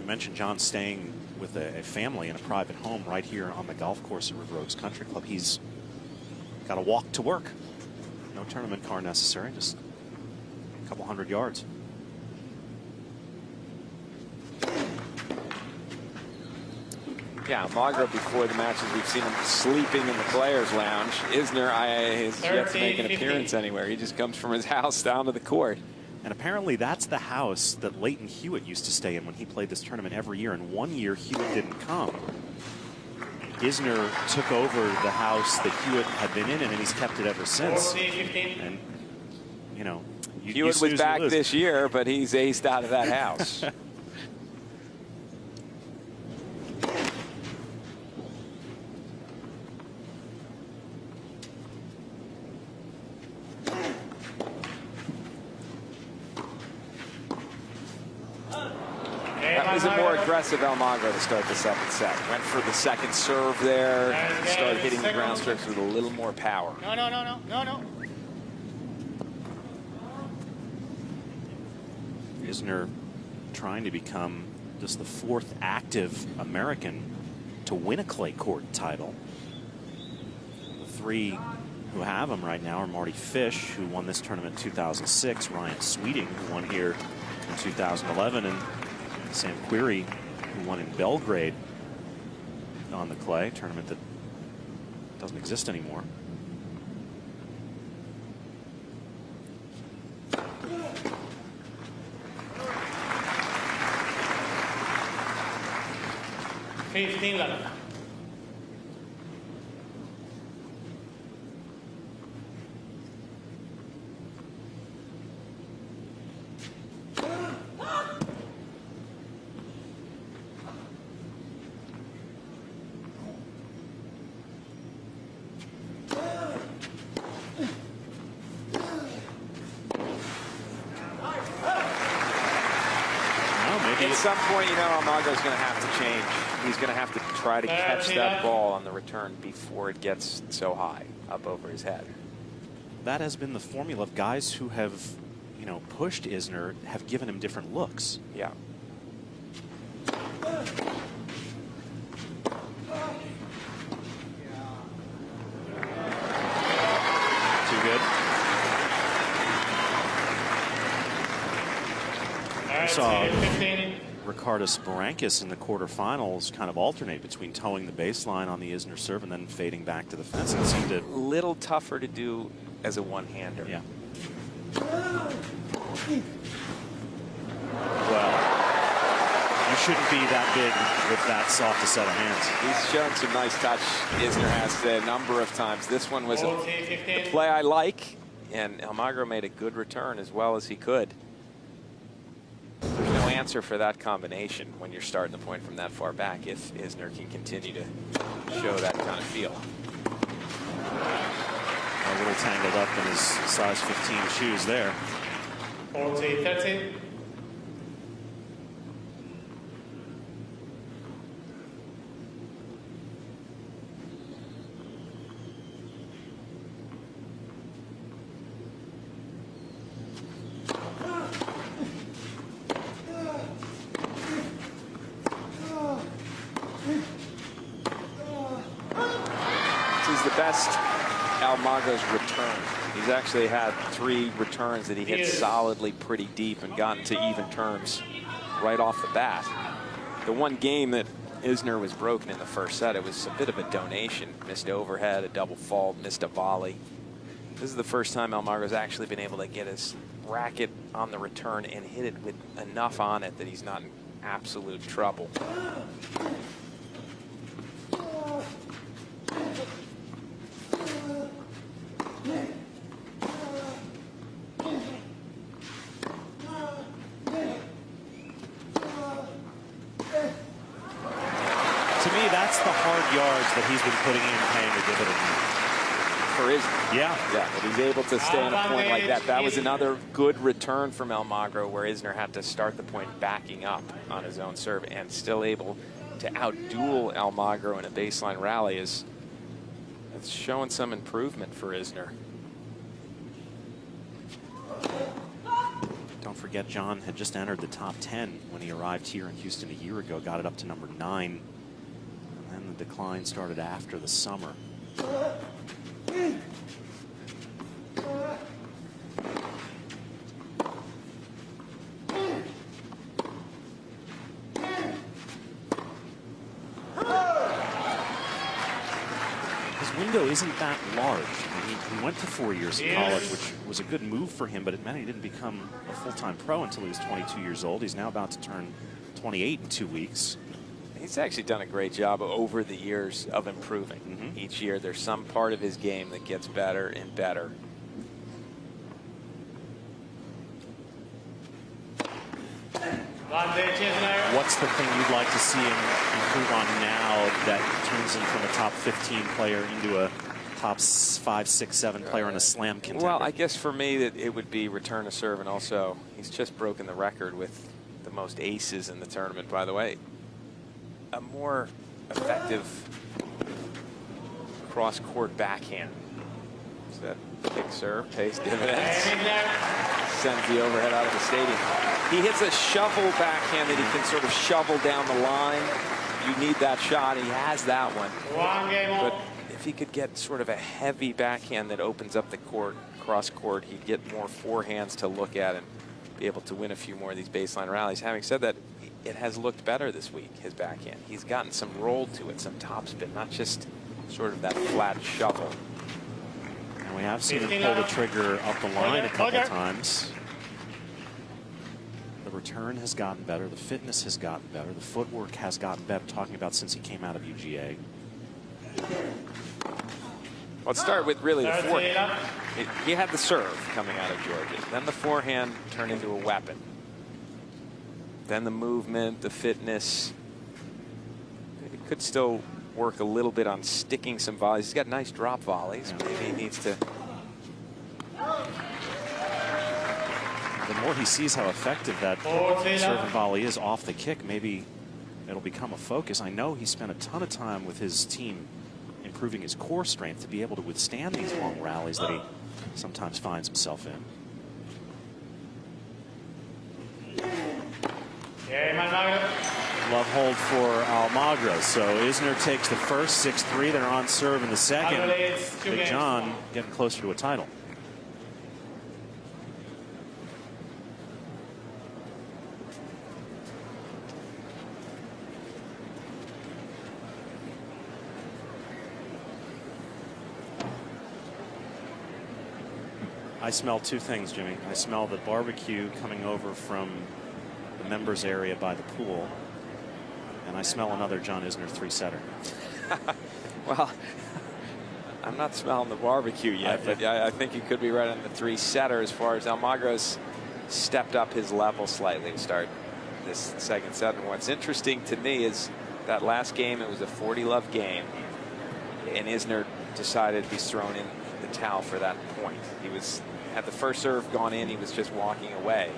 We mentioned John staying with a family in a private home right here on the golf course at River Oaks Country Club. He's got to walk to work. No tournament car necessary, just a couple 100 yards. Yeah, Almagro, before the matches, we've seen him sleeping in the players' lounge. Isner has yet to make an appearance anywhere. He just comes from his house down to the court. And apparently that's the house that Leighton Hewitt used to stay in when he played this tournament every year. And one year Hewitt didn't come. Isner took over the house that Hewitt had been in, and he's kept it ever since. 15. And, you know, Hewitt was back this year, but he's aced out of that house. That was a more aggressive Almagro to start the second set. Went for the second serve there. Started hitting the ground strokes with a little more power. No. Isner trying to become just the fourth active American to win a clay court title. The three who have him right now are Marty Fish, who won this tournament in 2006, Ryan Sweeting, who won here in 2011, and Sam Querrey, who won in Belgrade on the clay, tournament that doesn't exist anymore. left. At some point, you know, Almagro's going to have to change. He's going to have to try to catch that ball on the return before it gets so high up over his head. That has been the formula of guys who have, you know, pushed Isner, have given him different looks. Yeah. Too good. I saw Ricardus Barranquis in the quarterfinals kind of alternate between towing the baseline on the Isner serve and then fading back to the fence. It seemed a little tougher to do as a one-hander. Yeah. Well, you shouldn't be that big with that soft a set of hands. He's shown some nice touch. Isner has today a number of times. This one was a play I like, and Almagro made a good return as well as he could. There's no answer for that combination when you're starting the point from that far back if Isner can continue to show that kind of feel. A little tangled up in his size 15 shoes there. 40-30. Almagro's return. He's actually had 3 returns that he hit solidly pretty deep and gotten to even terms right off the bat. The one game that Isner was broken in the first set, it was a bit of a donation. Missed overhead, a double fault, missed a volley. This is the first time Almagro's actually been able to get his racket on the return and hit it with enough on it that he's not in absolute trouble. Yards that he's been putting in paying a dividend for Isner. Yeah, but he's able to stay on a point like that. That was another good return from Almagro where Isner had to start the point backing up on his own serve and still able to outduel Almagro in a baseline rally. It's showing some improvement for Isner. Don't forget, John had just entered the top 10 when he arrived here in Houston a year ago, got it up to number 9. And the decline started after the summer. His window isn't that large. I mean, he went to 4 years of college, which was a good move for him, but it meant he didn't become a full-time pro until he was 22 years old. He's now about to turn 28 in 2 weeks. He's actually done a great job over the years of improving. Each year there's some part of his game that gets better and better. What's the thing you'd like to see him improve on now that turns him from a top 15 player into a top 5, 6, 7 player in a slam contender? Well, I guess for me that it would be return to serve, and also he's just broken the record with the most aces in the tournament, by the way. A more effective cross-court backhand. So that kick serve pays dividends. Sends the overhead out of the stadium. He hits a shovel backhand that he can sort of shovel down the line. You need that shot. He has that one. But if he could get sort of a heavy backhand that opens up the court, cross-court, he'd get more forehands to look at and be able to win a few more of these baseline rallies. Having said that, it has looked better this week, his backhand. He's gotten some roll to it, some topspin, not just sort of that flat shovel. And we have seen him pull the trigger up the line a couple times. The return has gotten better. The fitness has gotten better. The footwork has gotten better, talking about since he came out of UGA. Let's start with really the forehand. He had the serve coming out of Georgia. Then the forehand turned into a weapon. Then the movement, the fitness. He could still work a little bit on sticking some volleys. He's got nice drop volleys. Yeah. Maybe he needs to. The more he sees how effective that serve and volley is off the kick, maybe it'll become a focus. I know he spent a ton of time with his team improving his core strength to be able to withstand these long rallies that he sometimes finds himself in. Love hold for Almagro. So Isner takes the first, 6-3. They're on serve in the second. Big John getting closer to a title. I smell two things, Jimmy. I smell the barbecue coming over from the members area by the pool, and I smell another John Isner 3-setter. Well, I'm not smelling the barbecue yet, but I think you could be right on the 3-setter as far as Almagro's stepped up his level slightly to start this second set. And what's interesting to me is that last game, it was a 40-love game, and Isner decided he's thrown in the towel for that point. He had the first serve gone in, he was just walking away.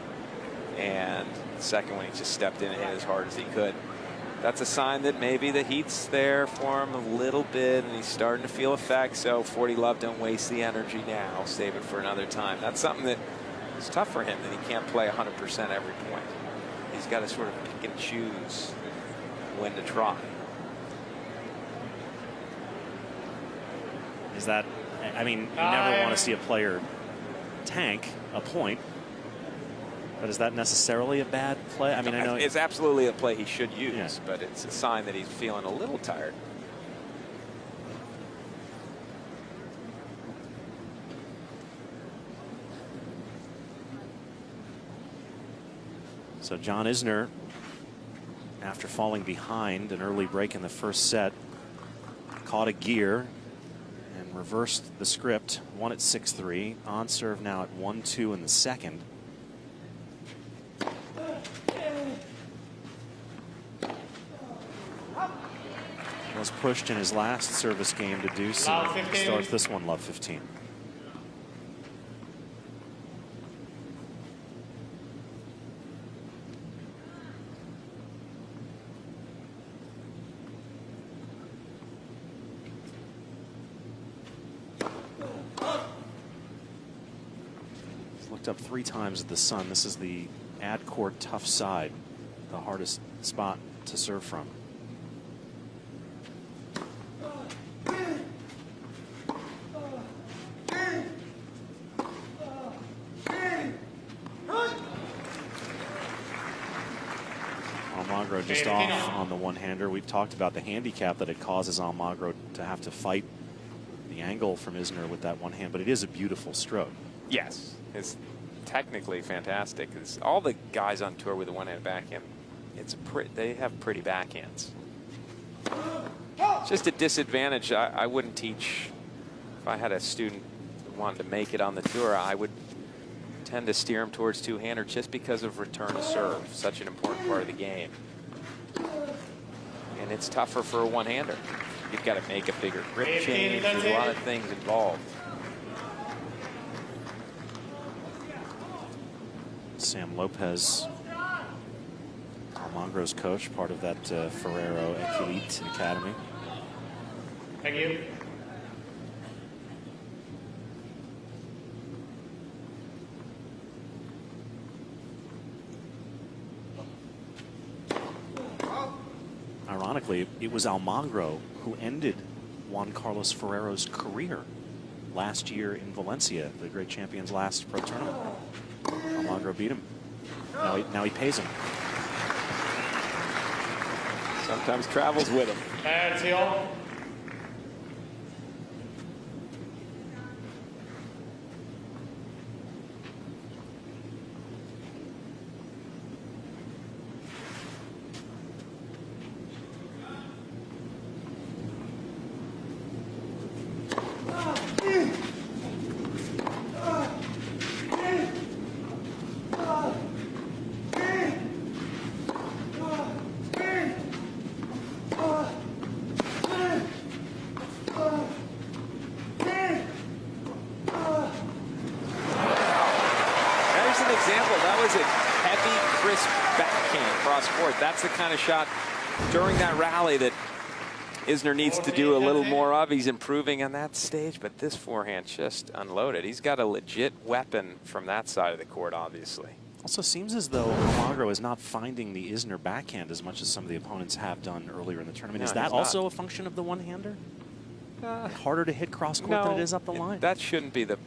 And the second one, he just stepped in and hit as hard as he could. That's a sign that maybe the heat's there for him a little bit, and he's starting to feel effects. So 40 love, don't waste the energy now. Save it for another time. That's something that is tough for him, that he can't play 100% every point. He's got to sort of pick and choose when to try. Is that, I mean, you never want to see a player tank a point, but is that necessarily a bad play? I mean, I know it's absolutely a play he should use, but it's a sign that he's feeling a little tired. So John Isner, after falling behind an early break in the first set, caught a gear and reversed the script. Won at 6-3. On serve now at 1-2 in the second. Was pushed in his last service game to do so. Starts this one love 15. Looked up 3 times at the sun. This is the ad court tough side, the hardest spot to serve from. Almagro just off on the one-hander. We've talked about the handicap that it causes Almagro to have to fight the angle from Isner with that one hand, but it is a beautiful stroke. Yes, it's technically fantastic. All the guys on tour with the one-hand backhand, they have pretty backhands. It's just a disadvantage. I wouldn't teach. If I had a student who wanted to make it on the tour, I would tend to steer him towards two-hander just because of return to serve, such an important part of the game. And it's tougher for a one-hander. You've got to make a bigger grip change. There's a lot of things involved. Sam Lopez, Almagro's coach, part of that Ferrero Elite Academy. Thank you. Ironically, it was Almagro who ended Juan Carlos Ferrero's career last year in Valencia, the great champion's last pro tournament. Almagro beat him. Now he pays him. Sometimes travels with him. That's all. That's the kind of shot during that rally that Isner needs to do a little more of. He's improving on that stage, but this forehand just unloaded. He's got a legit weapon from that side of the court, obviously. Also seems as though Almagro is not finding the Isner backhand as much as some of the opponents have done earlier in the tournament. No, is that also a function of the one-hander? Harder to hit cross-court than it is up the line? That shouldn't be the...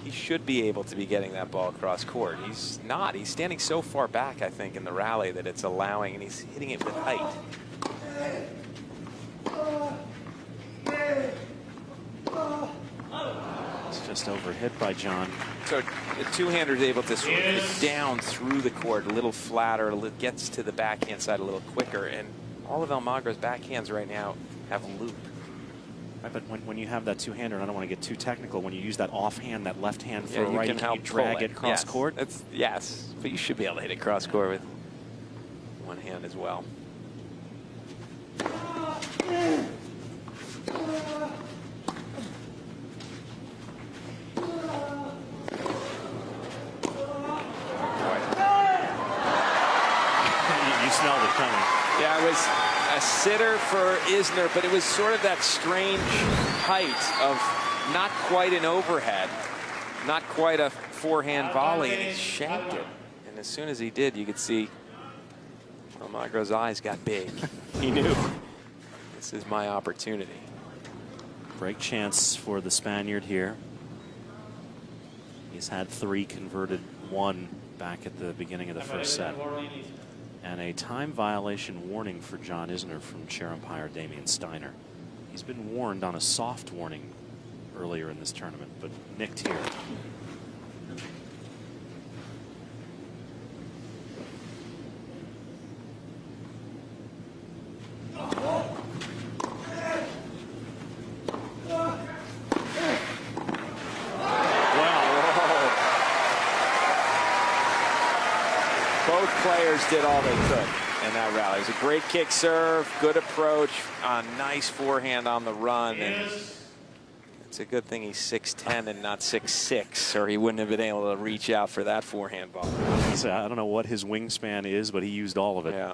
He should be able to be getting that ball across court. He's not. He's standing so far back, I think, in the rally that it's allowing, and he's hitting it with height. It's Just overhit by John. So the two-hander is able to sort of get down through the court a little flatter, gets to the backhand side a little quicker, and all of Almagro's backhands right now have loop. Right, but when you have that two-hander, and I don't want to get too technical, when you use that offhand, that left hand for Yeah, a right, can help you drag it cross yes. court? Yes, but you should be able to hit it cross court with one hand as well. You smelled it coming. Yeah, it was a sitter for Isner, but it was sort of that strange height of not quite an overhead, not quite a forehand volley, and he shanked it. And as soon as he did, you could see Almagro's eyes got big. He knew, this is my opportunity. Break chance for the Spaniard here. He's had 3, converted 1 back at the beginning of the first set. And a time violation warning for John Isner from chair umpire Damian Steiner. He's been warned on a soft warning earlier in this tournament, but nicked here. Players did all they could in that rally. It was a great kick serve, good approach, a nice forehand on the run. And it's a good thing he's 6'10" and not 6'6", or he wouldn't have been able to reach out for that forehand ball. I don't know what his wingspan is, but he used all of it. Yeah.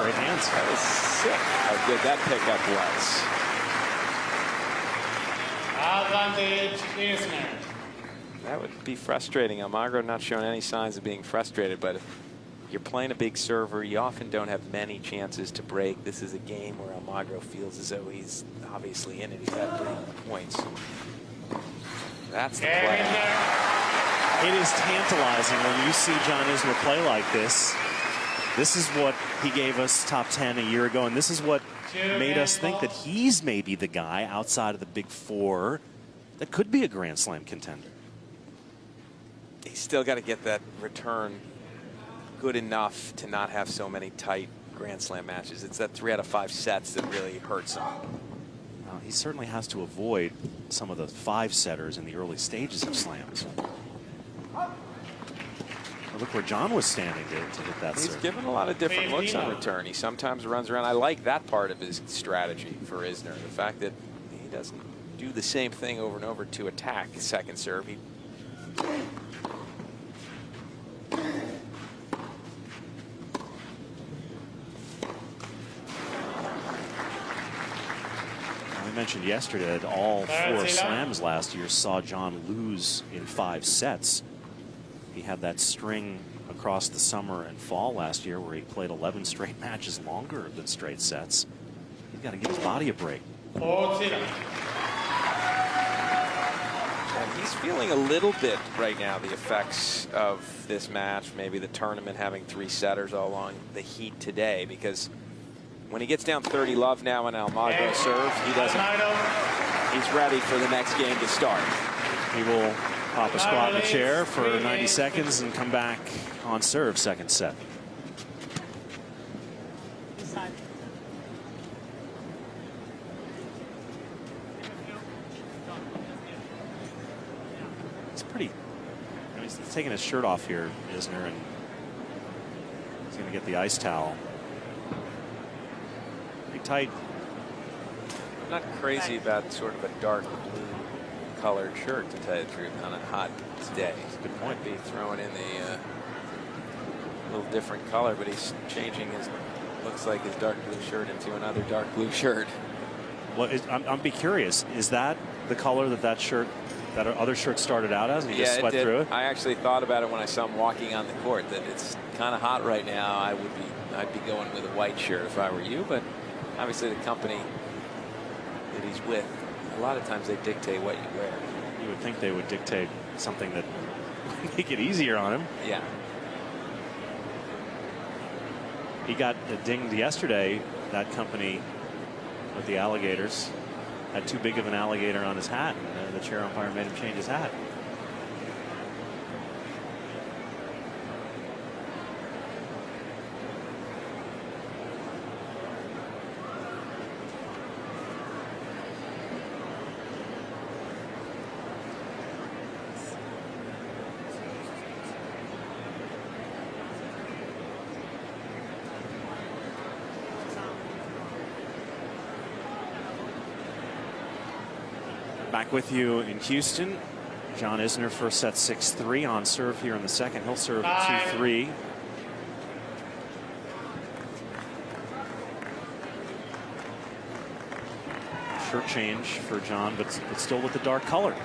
Great hands. That was sick how good that pickup was. Advantage Isner. That would be frustrating. Almagro not showing any signs of being frustrated, but if you're playing a big server, you often don't have many chances to break. This is a game where Almagro feels as though he's obviously in it. He's got 3 points. That's the play. It is tantalizing when you see John Isner play like this. This is what he gave us top 10 a year ago, and this is what made us think that he's maybe the guy outside of the big 4 that could be a Grand Slam contender. He's still got to get that return good enough to not have so many tight Grand Slam matches. It's that 3 out of 5 sets that really hurts him. Well, he certainly has to avoid some of the 5-setters in the early stages of slams. Look where John was standing to hit that serve. He's given a lot of different looks on return. He sometimes runs around. I like that part of his strategy for Isner. The fact that he doesn't do the same thing over and over to attack second serve. We mentioned yesterday that all 4 slams last year saw John lose in 5 sets. He had that string across the summer and fall last year where he played 11 straight matches longer than straight sets. He's got to give his body a break. And he's feeling a little bit right now the effects of this match, maybe the tournament having 3 setters all along, the heat today, because when he gets down 30 love now on Almagro serve, he doesn't. He's ready for the next game to start. He will pop a squat in the chair for 90 seconds and come back on serve second set. It's pretty. I mean, he's taking his shirt off here, Isner, and he's going to get the ice towel. Pretty tight. I'm not crazy about sort of a dark blue colored shirt, to tell you the truth, on a hot day. Good point. Be throwing in the little different color, but he's changing his, looks like his dark blue shirt into another dark blue shirt. Well, I'm be curious. Is that the color that shirt, that other shirt started out as, and he just sweat through it? I actually thought about it when I saw him walking on the court, that it's kind of hot right now. I'd be going with a white shirt if I were you, but obviously the company that he's with, a lot of times they dictate what you wear. You would think they would dictate something that would make it easier on him. Yeah. He got dinged yesterday. That company with the alligators had too big of an alligator on his hat, and the chair umpire made him change his hat. Back with you in Houston. John Isner first set 6-3 on serve here in the second. He'll serve 2-3. Shirt change for John, but still with the dark color.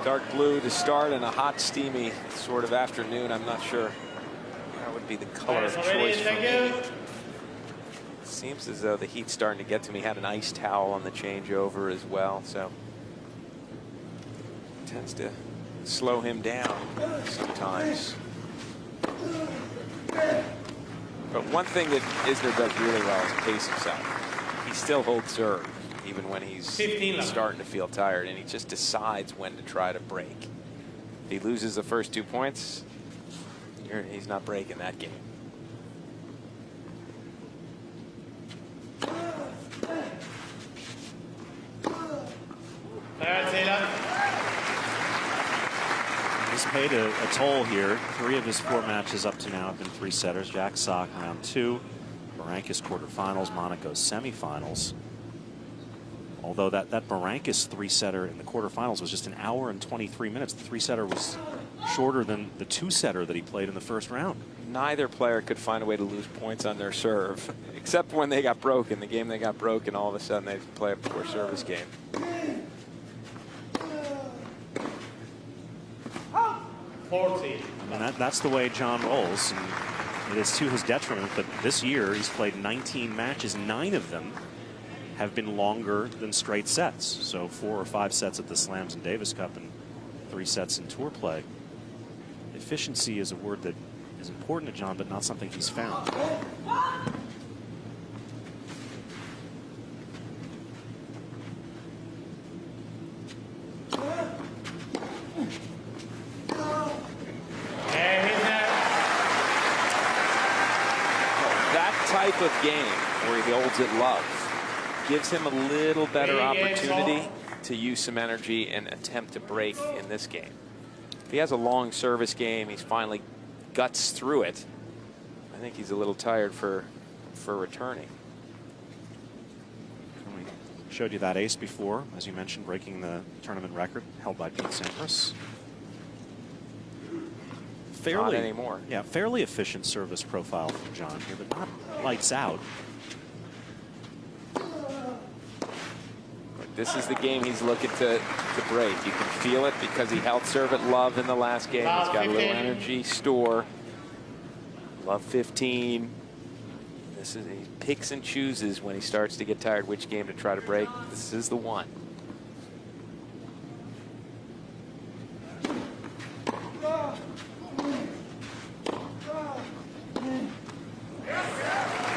Dark blue to start in a hot, steamy sort of afternoon. I'm not sure that would be the color of choice for me. Seems as though the heat's starting to get to me. Had an ice towel on the changeover as well, so tends to slow him down sometimes. But one thing that Isner does really well is pace himself. He still holds serve even when he's starting to feel tired, and he just decides when to try to break. If he loses the first 2 points, he's not breaking that game. He's paid a toll here. 3 of his 4 matches up to now have been 3-setters. Jack Sock round 2, Barrancas quarterfinals, Monaco semifinals. Although that Barrancas 3-setter in the quarterfinals was just an hour and 23 minutes. The 3-setter was shorter than the 2-setter that he played in the first round. Neither player could find a way to lose points on their serve, except when they got broken. The game they got broken, all of a sudden they play a poor service game. I mean, that's the way John rolls, and it is to his detriment. But this year he's played 19 matches. 9 of them have been longer than straight sets. So 4 or 5 sets at the Slams and Davis Cup and 3 sets in tour play. Efficiency is a word that is important to John, but not something he's found. Type of game where he holds it love gives him a little better opportunity to use some energy and attempt to break in this game. If he has a long service game, he's finally guts through it. I think he's a little tired for returning. We showed you that ace before, as you mentioned, breaking the tournament record held by Pete Sampras. Not anymore. Yeah, fairly efficient service profile from John here, but not lights out. This is the game he's looking to break. You can feel it because he held serve at love in the last game. He's got a little energy store. Love 15. He picks and chooses when he starts to get tired which game to try to break. This is the one.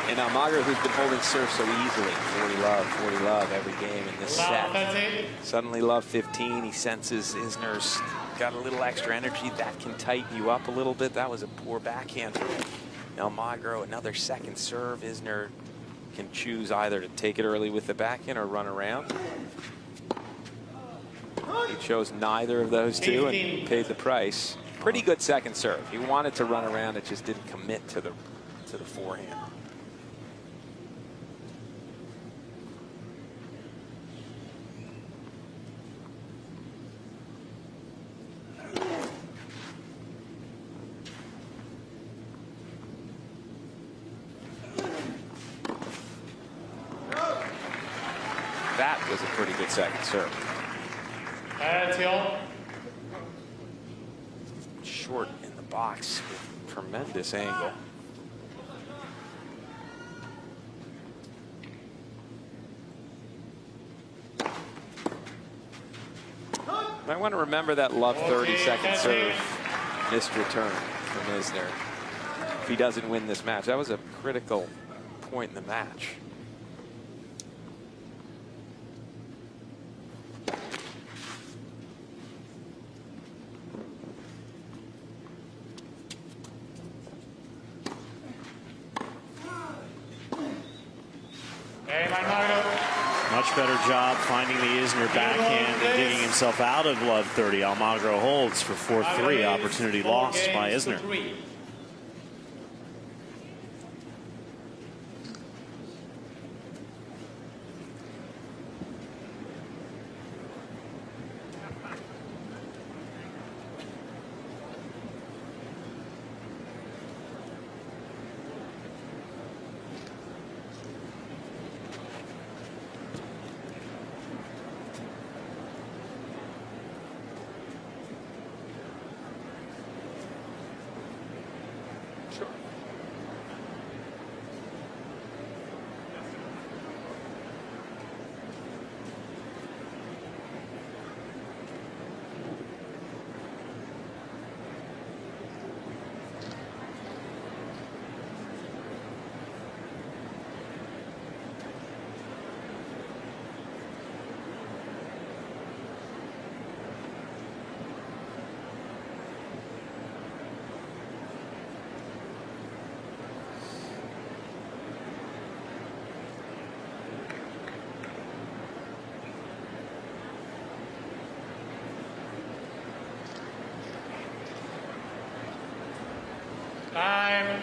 And Almagro, who's been holding serve so easily, 40 love every game in this set. Suddenly love 15. He senses Isner's got a little extra energy. That can tighten you up a little bit. That was a poor backhand for Almagro. Another second serve. Isner can choose either to take it early with the backhand or run around. He chose neither of those two and paid the price. Pretty good second serve. He wanted to run around. It just didn't commit to the forehand. That was a pretty good second serve. Short in the box with tremendous angle. I want to remember that love 30-second serve missed return from Isner. If he doesn't win this match, that was a critical point in the match. Much better job finding the Isner backhand and digging himself out of love 30. Almagro holds for 4-3. Opportunity lost by Isner. Time.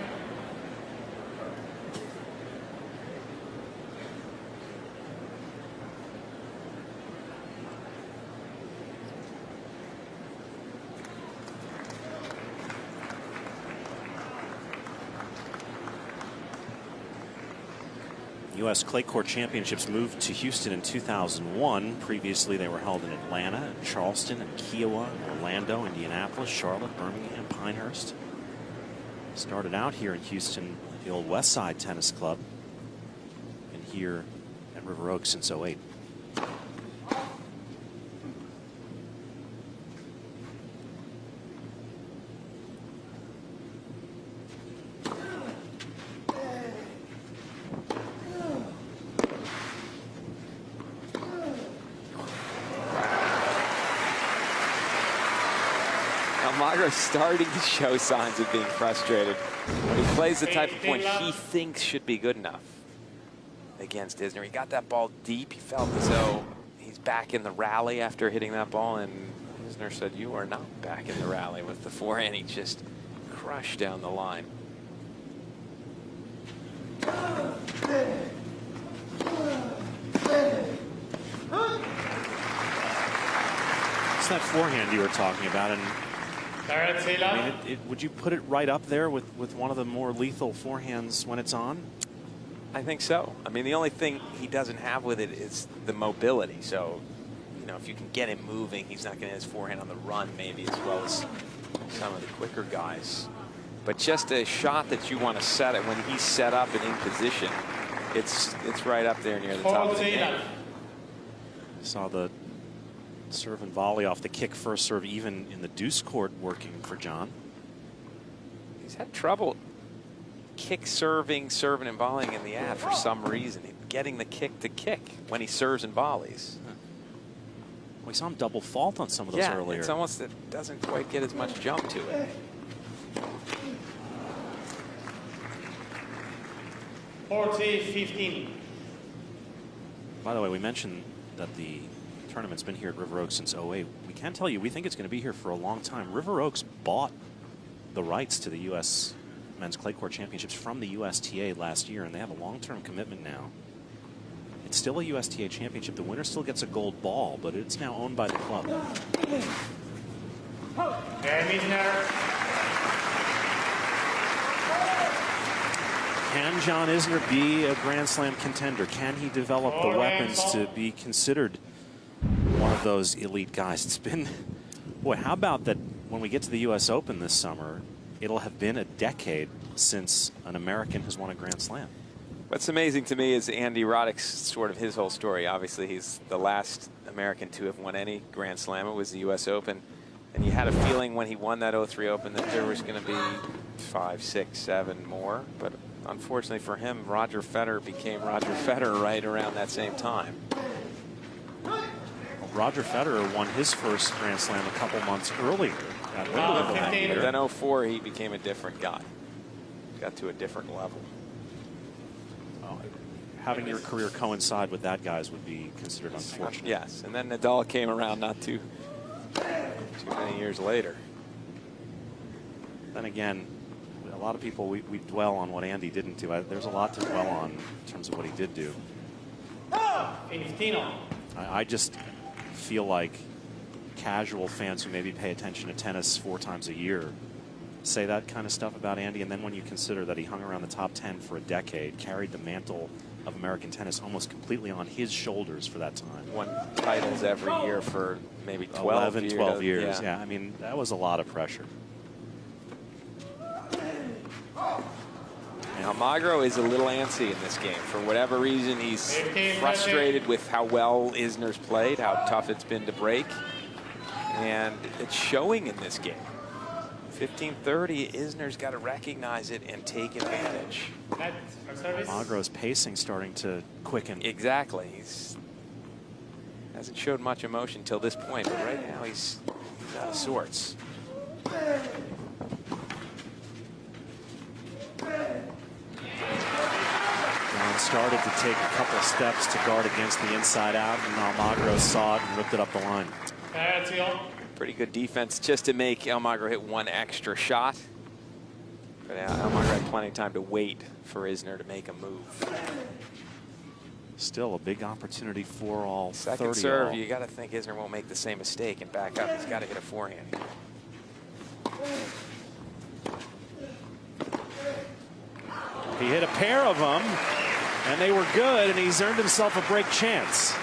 U.S. Clay Court Championships moved to Houston in 2001. Previously, they were held in Atlanta, Charleston, and Kiowa, Orlando, Indianapolis, Charlotte, Birmingham, Pinehurst. Started out here in Houston at the old West Side Tennis Club, and here at River Oaks since '08. Almagro's starting to show signs of being frustrated. He plays the type of point he thinks should be good enough against Isner. He got that ball deep. He felt as though he's back in the rally after hitting that ball, and Isner said, "You are not back in the rally," with the forehand. He just crushed down the line. It's that forehand you were talking about, and I mean, would you put it right up there with one of the more lethal forehands when it's on? I think so. I mean, the only thing he doesn't have with it is the mobility. So, you know, if you can get him moving, he's not going to hit his forehand on the run maybe as well as some of the quicker guys. But just a shot that you want to set it when he's set up and in position, it's right up there near the top of the game. Saw the serve and volley off the kick first serve even in the deuce court working for John. He's had trouble kick serving and volleying in the ad for some reason. Getting the kick to kick when he serves and volleys. We saw him double fault on some of those earlier. It's almost, it doesn't quite get as much jump to it. $40-15. By the way, we mentioned that the tournament's been here at River Oaks since '08. We can tell you, we think it's going to be here for a long time. River Oaks bought the rights to the U.S. Men's Clay Court Championships from the USTA last year, and they have a long-term commitment now. It's still a USTA championship. The winner still gets a gold ball, but it's now owned by the club. Can John Isner be a Grand Slam contender? Can he develop the weapons to be considered one of those elite guys? It's been, boy, how about that when we get to the U.S. Open this summer, it'll have been a decade since an American has won a Grand Slam. What's amazing to me is Andy Roddick's sort of his whole story. Obviously, he's the last American to have won any Grand Slam. It was the U.S. Open. And you had a feeling when he won that 03 Open that there was going to be 5, 6, 7 more. But unfortunately for him, Roger Federer became Roger Federer right around that same time. Well, Roger Federer won his first Grand Slam a couple months earlier at Wimbledon that year. But then 04, he became a different guy. Got to a different level. Having your career coincide with that guy's would be considered unfortunate. Yes, and then Nadal came around not too many years later. Then again, a lot of people, we dwell on what Andy didn't do. There's a lot to dwell on in terms of what he did do. I just feel like casual fans who maybe pay attention to tennis 4 times a year say that kind of stuff about Andy, and then when you consider that he hung around the top 10 for a decade, carried the mantle of American tennis almost completely on his shoulders for that time. Won titles every year for maybe 12 years. Yeah, I mean, that was a lot of pressure. Almagro is a little antsy in this game. For whatever reason, he's frustrated with how well Isner's played, how tough it's been to break. And it's showing in this game. 15-30, Isner's got to recognize it and take advantage. Almagro's pacing starting to quicken. Exactly. Hasn't showed much emotion till this point, but right now he's out of sorts. John started to take a couple steps to guard against the inside out, and Almagro saw it and ripped it up the line. Pretty good defense just to make Almagro hit one extra shot. But Almagro had plenty of time to wait for Isner to make a move. Still a big opportunity for all. Second serve, you got to think Isner won't make the same mistake and back up. He's got to hit a forehand. He hit a pair of them, and they were good, and he's earned himself a break chance.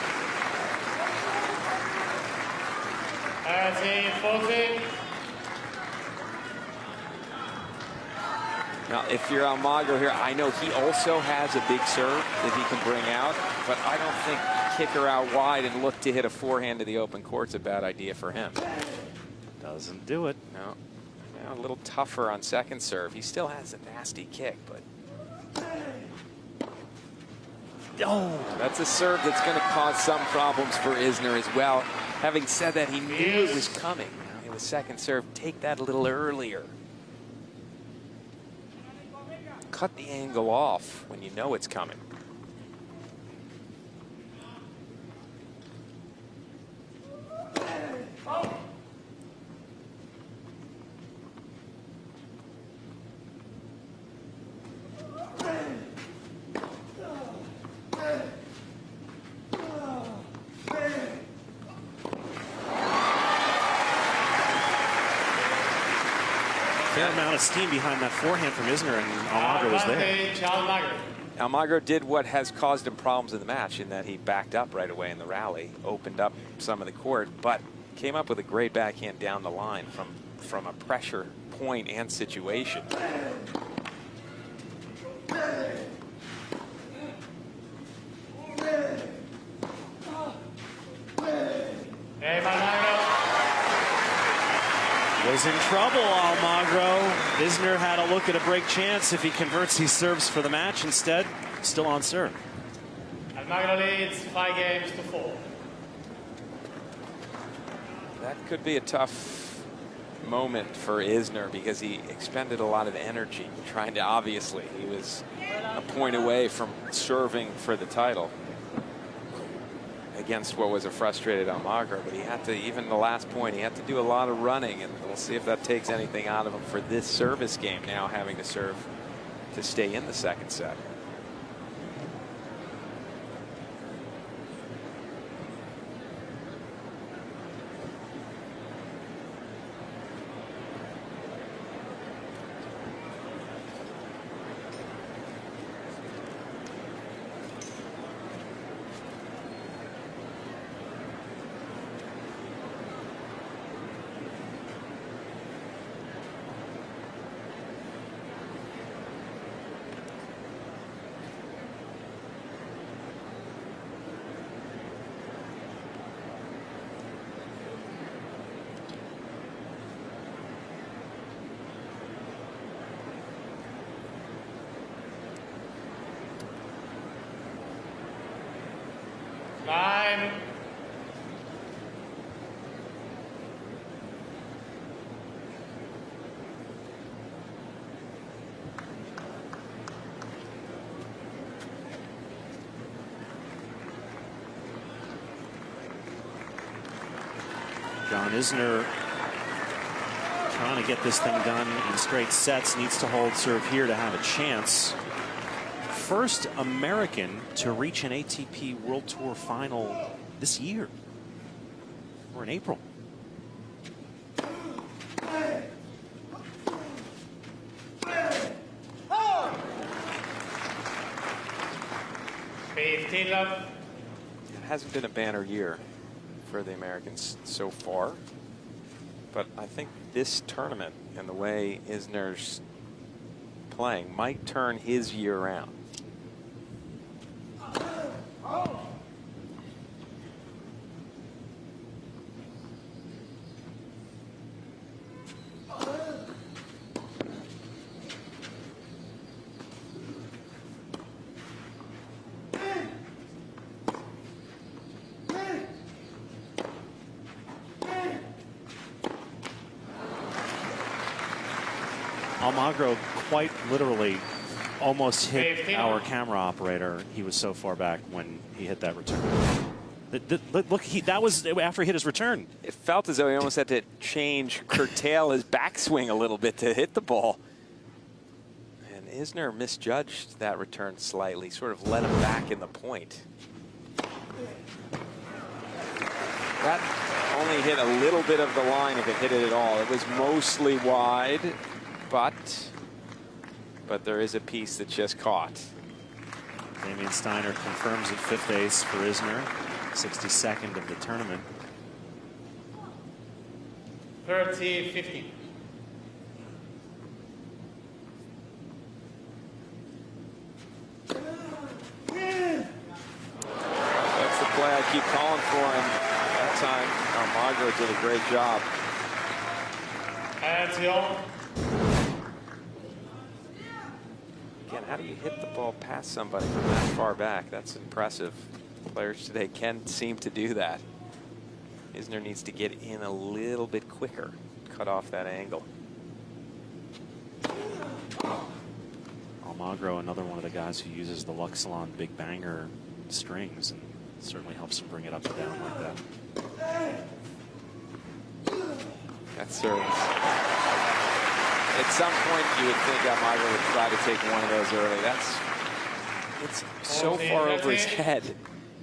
Now, if you're Almagro here, I know he also has a big serve that he can bring out, but I don't think kick her out wide and look to hit a forehand to the open court's a bad idea for him. Doesn't do it. No. Now, a little tougher on second serve. He still has a nasty kick, but... Oh, that's a serve that's going to cause some problems for Isner as well. Having said that, he knew it was coming. It was second serve. Take that a little earlier. Cut the angle off when you know it's coming. Fair amount of steam behind that forehand from Isner, and Almagro was there. Almagro did what has caused him problems in the match in that he backed up right away in the rally, opened up some of the court, but came up with a great backhand down the line from a pressure point and situation. Was in trouble, Almagro. Isner had a look at a break chance if he converts these serves for the match. Instead, still on serve. Almagro leads 5-4. That could be a tough moment for Isner because he expended a lot of energy trying to, obviously, he was a point away from serving for the title against what was a frustrated Almagro, but he had to, even the last point, he had to do a lot of running, and we'll see if that takes anything out of him for this service game now, having to serve to stay in the second set. 5. John Isner trying to get this thing done in straight sets. Needs to hold serve here to have a chance. First American to reach an ATP World Tour final this year, or in April. It hasn't been a banner year for the Americans so far, but I think this tournament and the way Isner's playing might turn his year around. Almagro quite literally almost hit our camera operator. He was so far back when he hit that return. Look, that was after he hit his return. It felt as though he almost had to curtail his backswing a little bit to hit the ball. And Isner misjudged that return slightly, sort of let him back in the point. That only hit a little bit of the line if it hit it at all. It was mostly wide, but there is a piece that just caught. Damian Steiner confirms it, 5th ace for Isner, 62nd of the tournament. 30-15. That's the play I keep calling for, and that time Almagro did a great job. Again, how do you hit the ball past somebody from that far back? That's impressive. Players today can seem to do that. Isner needs to get in a little bit quicker, cut off that angle. Almagro, another one of the guys who uses the Luxilon Big Banger strings, and certainly helps him bring it up and down like that. That serves. At some point, you would think Almagro would try to take one of those early. It's so far over his head,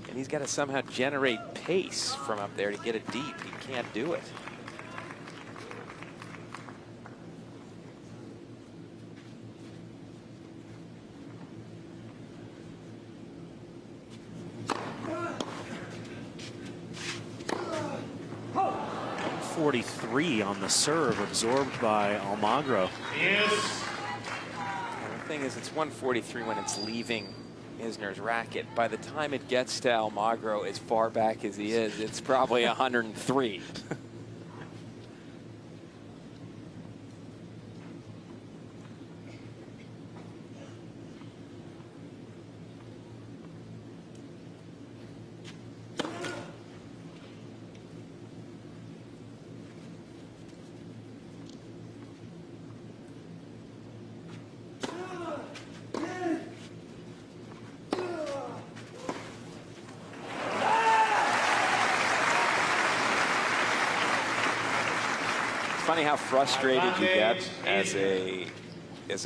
and he's got to somehow generate pace from up there to get it deep. He can't do it. .43 on the serve, absorbed by Almagro. Yes. And the thing is, it's 143 when it's leaving Isner's racket. By the time it gets to Almagro, as far back as he is, it's probably 103. Funny how frustrated you get as a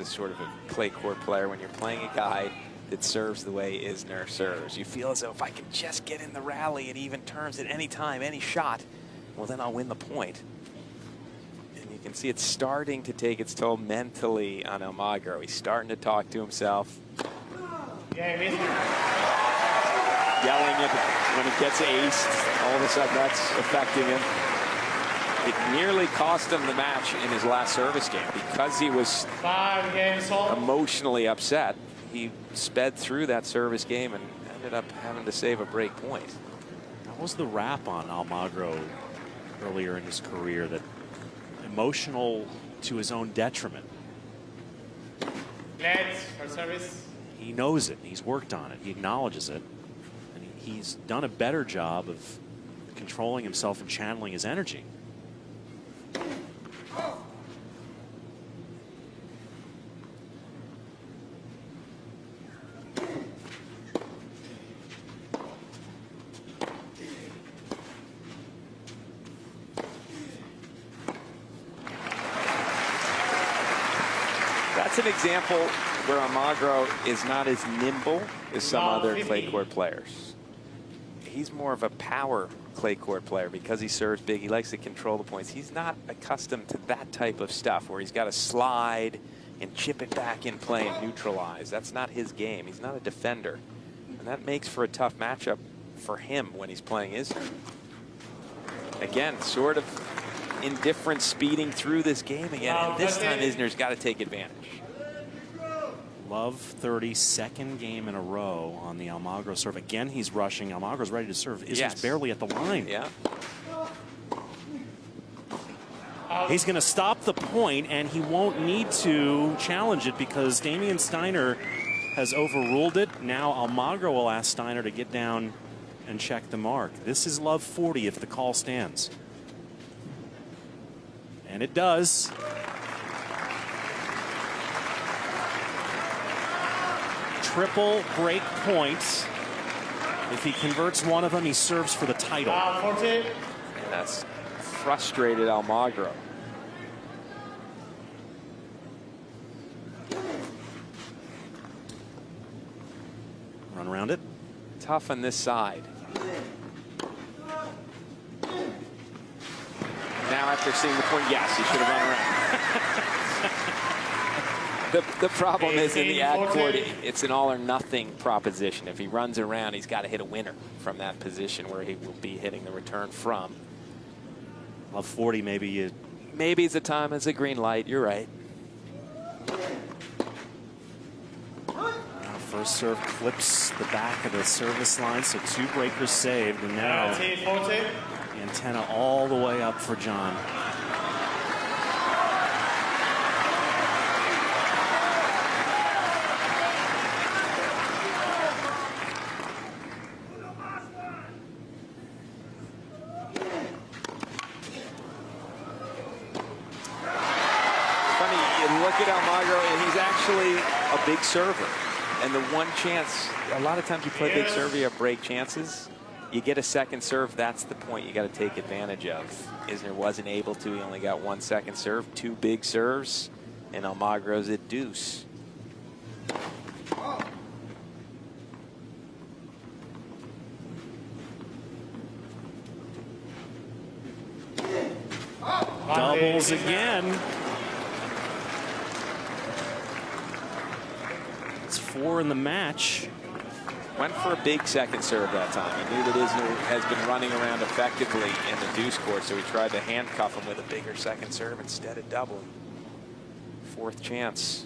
sort of a clay court player when you're playing a guy that serves the way Isner serves. You feel as though if I can just get in the rally at even terms at any time, any shot, well, then I'll win the point. And you can see it's starting to take its toll mentally on Almagro. He's starting to talk to himself. Yeah, Yelling at when it gets aced, all of a sudden that's affecting him. It nearly cost him the match in his last service game because he was 5 games old. Emotionally upset. He sped through that service game and ended up having to save a break point. That was the rap on Almagro earlier in his career, that emotional to his own detriment. Let's for service. He knows it. He's worked on it. He acknowledges it. And he's done a better job of controlling himself and channeling his energy. That's an example where Almagro is not as nimble as some other clay court players. He's more of a power clay court player because he serves big. He likes to control the points. He's not accustomed to that type of stuff where he's got to slide and chip it back in play and neutralize. That's not his game. He's not a defender. And that makes for a tough matchup for him when he's playing Isner. Again, sort of indifferent speeding through this game again. And this time Isner's got to take advantage. Love 30, second game in a row on the Almagro serve. Again, he's rushing. Almagro's ready to serve. Isner's barely at the line. Yeah. He's going to stop the point, and he won't need to challenge it because Damian Steiner has overruled it. Now Almagro will ask Steiner to get down and check the mark. This is love 40 if the call stands. And it does. Triple break points. If he converts one of them, he serves for the title. And that's frustrated Almagro. Run around it. Tough on this side. Now after seeing the point, yes, he should have run around. The problem is in the ad court, it's an all or nothing proposition. If he runs around, he's got to hit a winner from that position where he will be hitting the return from. Well, 40, maybe it's a time as a green light. You're right. First serve clips the back of the service line, so 2 breakers saved, and now antenna all the way up for John. Look at Almagro, and he's actually a big server. And the one chance, a lot of times you play big serve, you have break chances. You get a second serve, that's the point you got to take advantage of. Isner wasn't able to. He only got 1 second serve, 2 big serves, and Almagro's at deuce. Doubles again. It's 4 in the match. Went for a big second serve that time. He knew that Isner has been running around effectively in the deuce court, so he tried to handcuff him with a bigger second serve instead of doubling. 4th chance.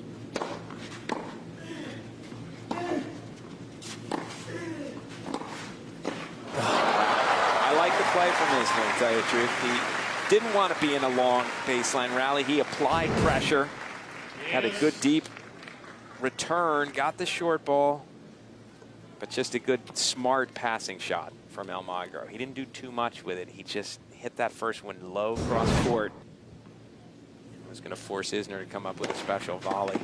I like the play from Isner, to tell you the truth. He didn't want to be in a long baseline rally. He applied pressure, had a good deep return, got the short ball, but just a good, smart passing shot from Almagro. He didn't do too much with it. He just hit that first one low cross court. It was going to force Isner to come up with a special volley.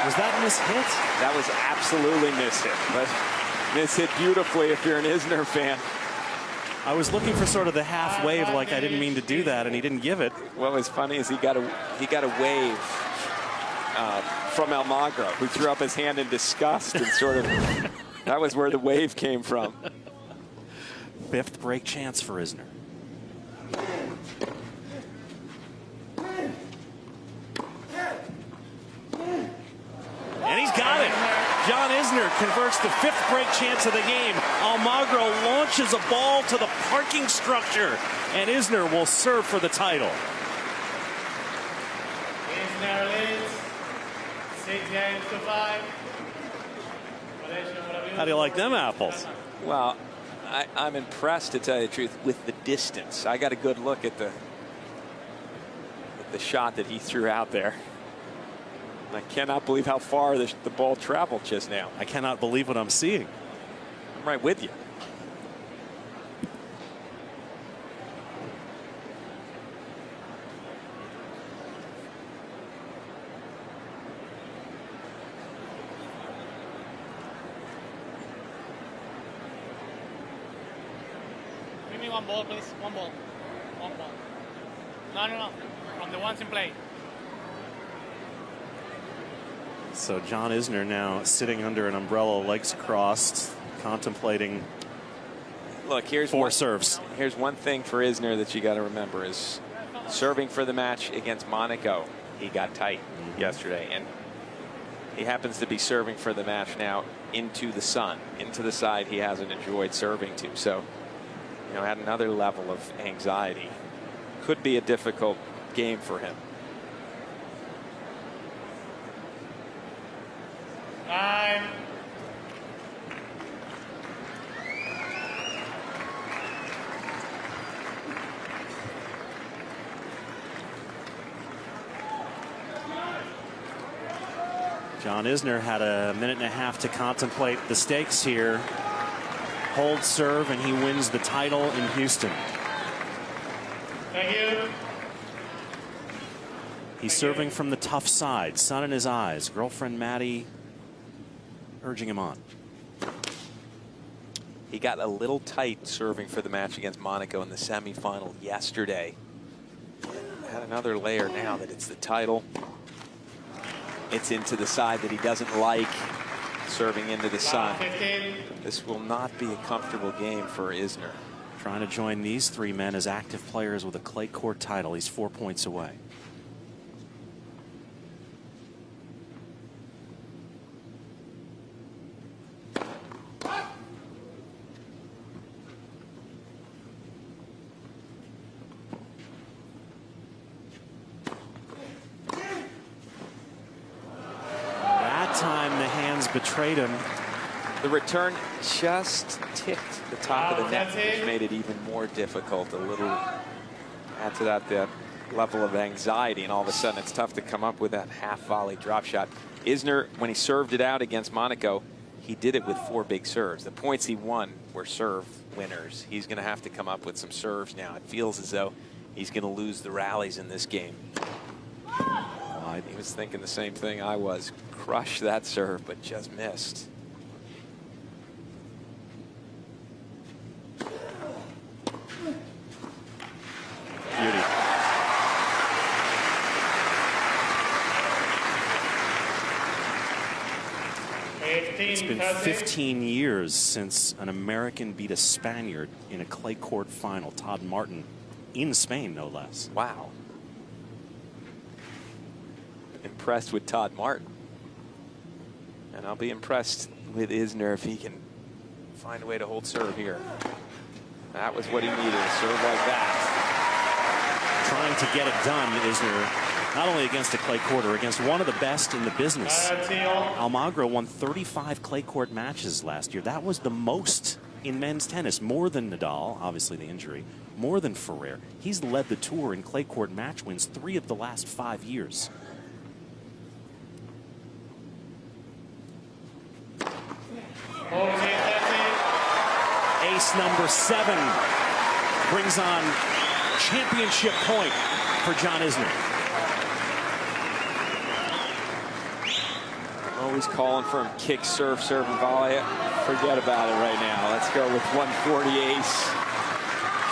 Was that mishit? That was absolutely mishit, but mishit beautifully if you're an Isner fan. I was looking for sort of the half wave, like I didn't mean to do that, and he didn't give it. What was funny is he got a wave from Almagro, who threw up his hand in disgust and sort of, that was where the wave came from. 5th break chance for Isner. And he's got it. John Isner converts the 5th break chance of the game. Almagro launches a ball to the parking structure, and Isner will serve for the title. Isner leads 6-5. How do you like them apples? Well, I'm impressed, to tell you the truth, with the distance. I got a good look at the shot that he threw out there. I cannot believe how far the ball traveled just now. I cannot believe what I'm seeing. I'm right with you. Give me one ball, please. One ball. One ball. No. From the ones in play. So John Isner now sitting under an umbrella, legs crossed, contemplating. Look, here's four serves. Here's one thing for Isner that you got to remember is serving for the match against Monaco. He got tight yesterday, and he happens to be serving for the match now into the sun, into the side he hasn't enjoyed serving to. So, you know, at another level of anxiety. Could be a difficult game for him. Time. John Isner had a minute and a half to contemplate the stakes here. Hold serve, and he wins the title in Houston. Thank you. He's serving from the tough side, sun in his eyes. Girlfriend Maddie urging him on. He got a little tight serving for the match against Monaco in the semifinal yesterday. Had another layer now that it's the title. It's into the side that he doesn't like, serving into the sun. This will not be a comfortable game for Isner. Trying to join these three men as active players with a clay court title. He's 4 points away. Betrayed him. The return just ticked the top of the net, which made it even more difficult. A little add to that level of anxiety, and all of a sudden it's tough to come up with that half volley drop shot. Isner, when he served it out against Monaco, he did it with 4 big serves. The points he won were serve winners. He's going to have to come up with some serves now. It feels as though he's going to lose the rallies in this game. He was thinking the same thing I was. Crush that serve, but just missed. Beauty. It's been 15 years since an American beat a Spaniard in a clay court final. Todd Martin in Spain, no less. Wow. Impressed with Todd Martin. And I'll be impressed with Isner if he can find a way to hold serve here. That was what he needed, a serve like that. Trying to get it done, Isner, not only against a clay court, or against one of the best in the business. Almagro won 35 clay court matches last year. That was the most in men's tennis, more than Nadal, obviously the injury, more than Ferrer. He's led the tour in clay court match wins 3 of the last 5 years. Ace number 7 brings on championship point for John Isner. Always calling for him kick, serve, and volley. Forget about it right now. Let's go with 140 ace.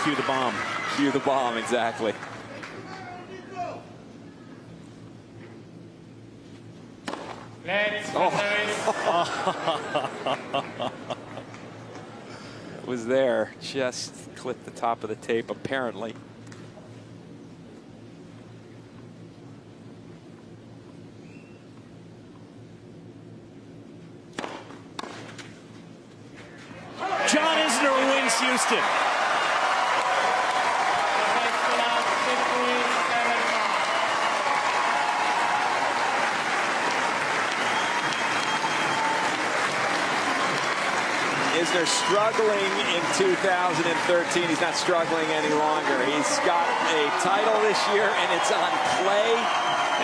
Cue the bomb. Cue the bomb, exactly. Let's It was there. Just clipped the top of the tape, apparently. John Isner wins Houston. Isner struggling in 2013. He's not struggling any longer. He's got a title this year, and it's on clay.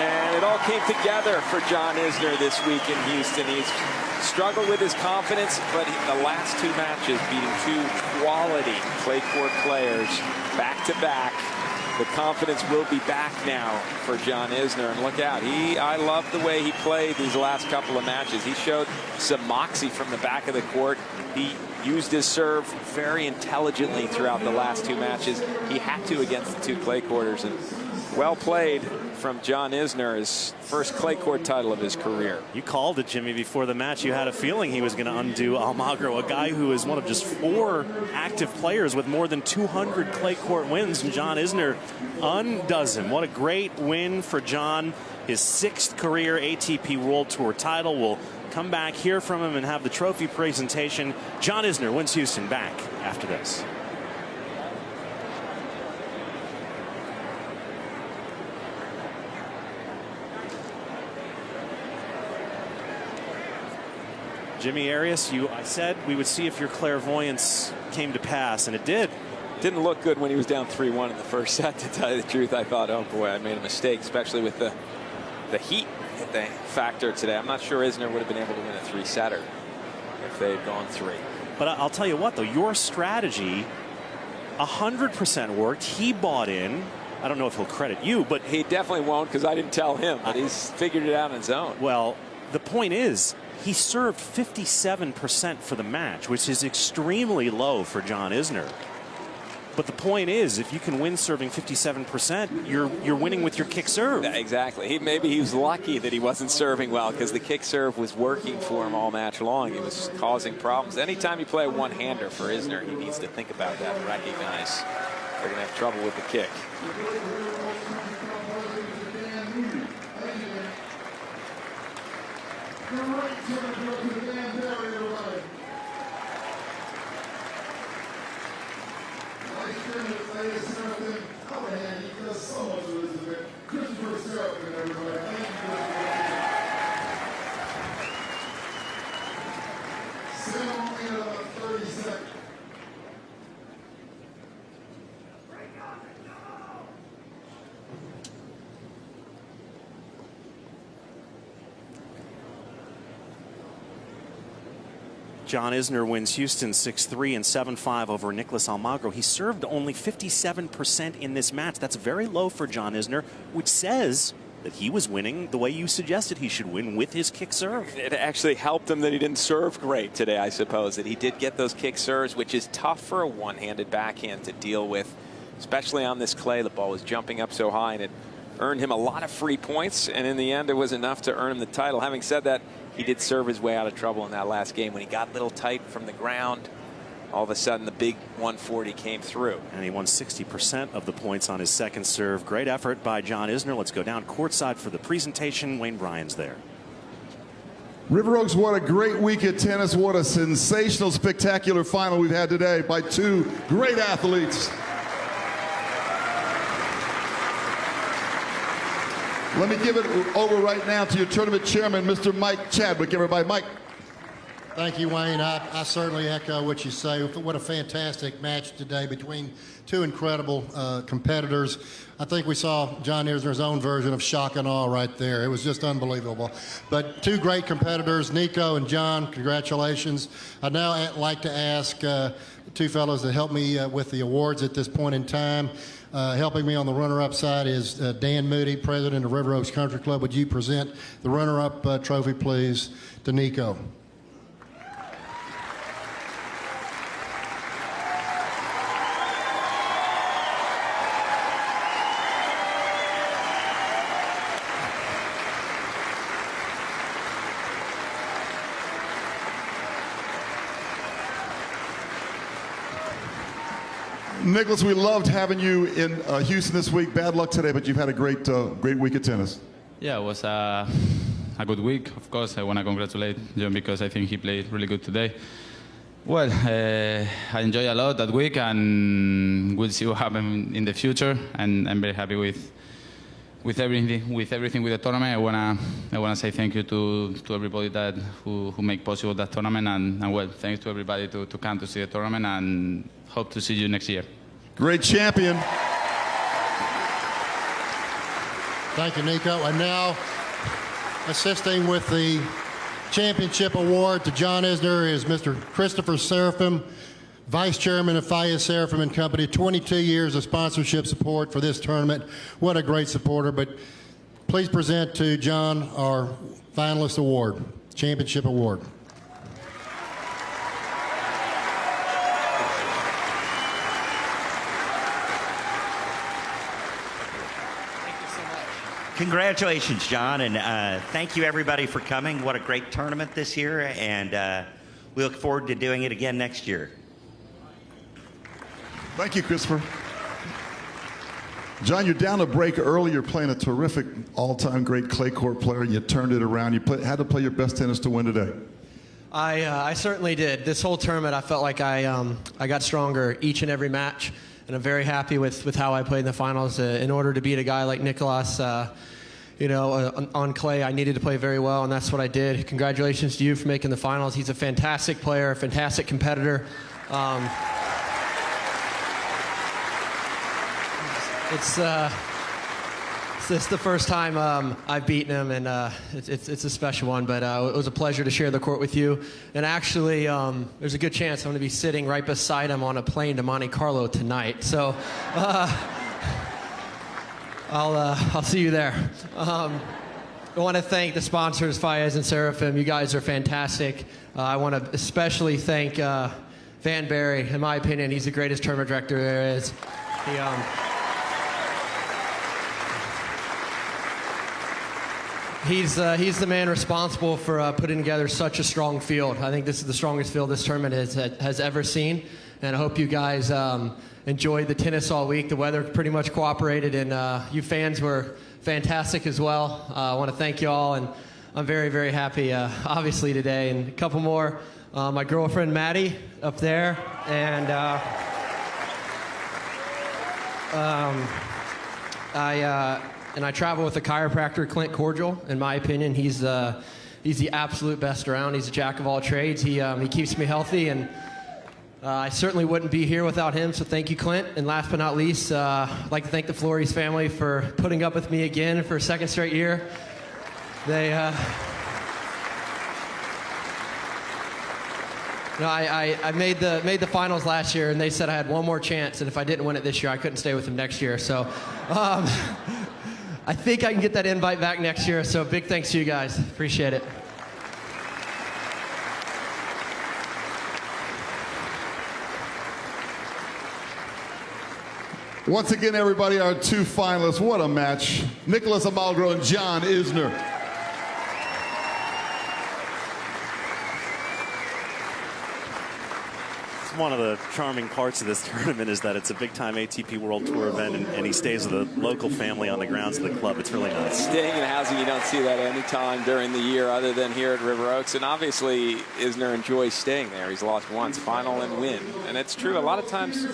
And it all came together for John Isner this week in Houston. He's struggled with his confidence, but the last two matches, beating two quality clay court players back-to-back, the confidence will be back now for John Isner. And look out, I love the way he played these last couple of matches. He showed some moxie from the back of the court. He used his serve very intelligently throughout the last two matches. He had to against the two clay courters, and well played from John Isner, his first clay court title of his career. You called it, Jimmy, before the match. You had a feeling he was going to undo Almagro, a guy who is one of just 4 active players with more than 200 clay court wins, and John Isner undoes him. What a great win for John. His 6th career ATP World Tour title. We'll come back, hear from him, and have the trophy presentation. John Isner wins Houston. Back after this. Jimmy Arias, I said we would see if your clairvoyance came to pass, and it did. Didn't look good when he was down 3-1 in the first set, to tell you the truth. I thought, oh boy, I made a mistake, especially with the heat factor today. I'm not sure Isner would have been able to win a 3-setter if they had gone 3. But I'll tell you what, though, your strategy 100% worked. He bought in. I don't know if he'll credit you, but he definitely won't, because I didn't tell him, but he's figured it out on his own. Well, the point is, he served 57% for the match, which is extremely low for John Isner. But the point is, if you can win serving 57%, you're winning with your kick serve. Yeah, exactly. Maybe he was lucky that he wasn't serving well, because the kick serve was working for him all match long. It was causing problems. Anytime you play a one-hander for Isner, he needs to think about that and recognize they're going to have trouble with the kick. John Isner wins Houston 6-3 and 7-5 over Nicolas Almagro. He served only 57% in this match. That's very low for John Isner, which says that he was winning the way you suggested he should win, with his kick serve. It actually helped him that he didn't serve great today, I suppose, that he did get those kick serves, which is tough for a one-handed backhand to deal with, especially on this clay. The ball was jumping up so high, and it earned him a lot of free points, and in the end it was enough to earn him the title. Having said that, he did serve his way out of trouble in that last game. When he got a little tight from the ground, all of a sudden the big 140 came through. And he won 60% of the points on his second serve. Great effort by John Isner. Let's go down courtside for the presentation. Wayne Bryan's there. River Oaks, what a great week at tennis. What a sensational, spectacular final we've had today by 2 great athletes. Let me give it over right now to your tournament chairman, Mr. Mike Chadwick. Everybody, Mike. Thank you, Wayne. I certainly echo what you say. What a fantastic match today between 2 incredible competitors. I think we saw John Isner's own version of shock and awe right there. It was just unbelievable. But 2 great competitors, Nico and John, congratulations. I'd now like to ask 2 fellows that helped me with the awards at this point in time. Helping me on the runner-up side is Dan Moody, president of River Oaks Country Club. Would you present the runner-up trophy, please, to Nico? Nicolas, we loved having you in Houston this week. Bad luck today, but you've had a great week of tennis. Yeah, it was a good week. Of course, I want to congratulate John because I think he played really good today. Well, I enjoyed a lot that week, and we'll see what happens in the future. And I'm very happy with with everything with the tournament, I wanna say thank you to everybody that who make possible that tournament, and well, thanks to everybody to come to see the tournament, and hope to see you next year. Great champion. Thank you, Nico. And now, assisting with the championship award to John Isner is Mr. Christopher Seraphim, Vice Chairman of Fayez Seraphim and Company. 22 years of sponsorship support for this tournament. What a great supporter. But please present to John our finalist award, championship award. Congratulations, John, and thank you everybody for coming. What a great tournament this year, and we look forward to doing it again next year. Thank you, Christopher. John, you're down a break early. You're playing a terrific all-time great clay court player, and you turned it around. You had to play your best tennis to win today. I certainly did. This whole tournament, I felt like I got stronger each and every match, and I'm very happy with how I played in the finals. In order to beat a guy like Nicolas, on clay, I needed to play very well, and that's what I did. Congratulations to you for making the finals. He's a fantastic player, a fantastic competitor. It's the first time I've beaten him, and it's a special one, but it was a pleasure to share the court with you. And actually, there's a good chance I'm going to be sitting right beside him on a plane to Monte Carlo tonight. So I'll see you there. I want to thank the sponsors, Fayez and Seraphim. You guys are fantastic. I want to especially thank Van Barry. In my opinion, he's the greatest tournament director there is. He's the man responsible for putting together such a strong field. I think this is the strongest field this tournament has ever seen, and I hope you guys enjoyed the tennis all week. The weather pretty much cooperated, and you fans were fantastic as well. I want to thank you all, and I'm very, very happy, obviously, today. And a couple more. My girlfriend, Maddie, up there, and I travel with a chiropractor, Clint Cordial. In my opinion, he's the absolute best around. He's a jack of all trades. He keeps me healthy, and I certainly wouldn't be here without him, so thank you, Clint. And last but not least, I'd like to thank the Flores family for putting up with me again for a second straight year. I made the finals last year, and they said I had one more chance, and if I didn't win it this year, I couldn't stay with them next year. So I think I can get that invite back next year, so big thanks to you guys. Appreciate it. Once again, everybody, our two finalists. What a match. Nicolas Almagro and John Isner. One of the charming parts of this tournament is that it's a big-time ATP World Tour event, and he stays with a local family on the grounds of the club. It's really nice. Staying in housing, you don't see that any time during the year other than here at River Oaks. And obviously, Isner enjoys staying there. He's lost once, final and win. And it's true. A lot of times,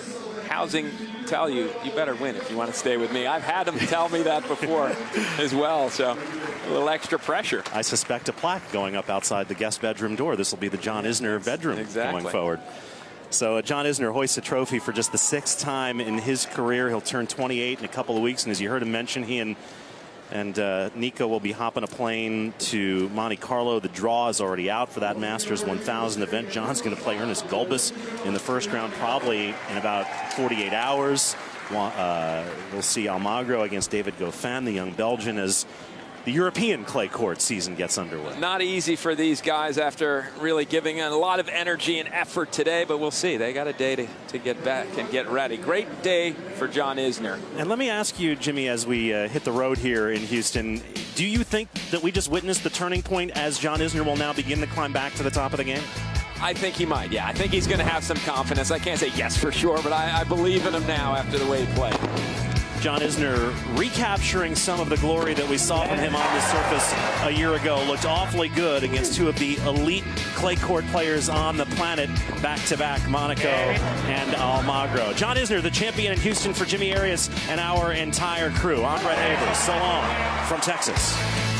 housing tell you, you better win if you want to stay with me. I've had them tell me that before as well. So a little extra pressure. I suspect a plaque going up outside the guest bedroom door. This will be the John Isner bedroom going forward. So John Isner hoists a trophy for just the 6th time in his career. He'll turn 28 in a couple of weeks, and as you heard him mention, he and Nico will be hopping a plane to Monte Carlo. The draw is already out for that Masters 1000 event. John's going to play Ernest Gulbis in the first round probably in about 48 hours. We'll see Almagro against David Goffin, the young Belgian, as the European clay court season gets underway. Not easy for these guys after really giving a lot of energy and effort today, but we'll see. They got a day to get back and get ready. Great day for John Isner. And let me ask you, Jimmy, as we hit the road here in Houston, do you think that we just witnessed the turning point as John Isner will now begin to climb back to the top of the game? I think he might, yeah. I think he's going to have some confidence. I can't say yes for sure, but I believe in him now after the way he played. John Isner recapturing some of the glory that we saw from him on the surface a year ago. Looked awfully good against two of the elite clay court players on the planet, back-to-back Monaco and Almagro. John Isner, the champion in Houston, for Jimmy Arias and our entire crew. I'm Brett Havers. So long from Texas.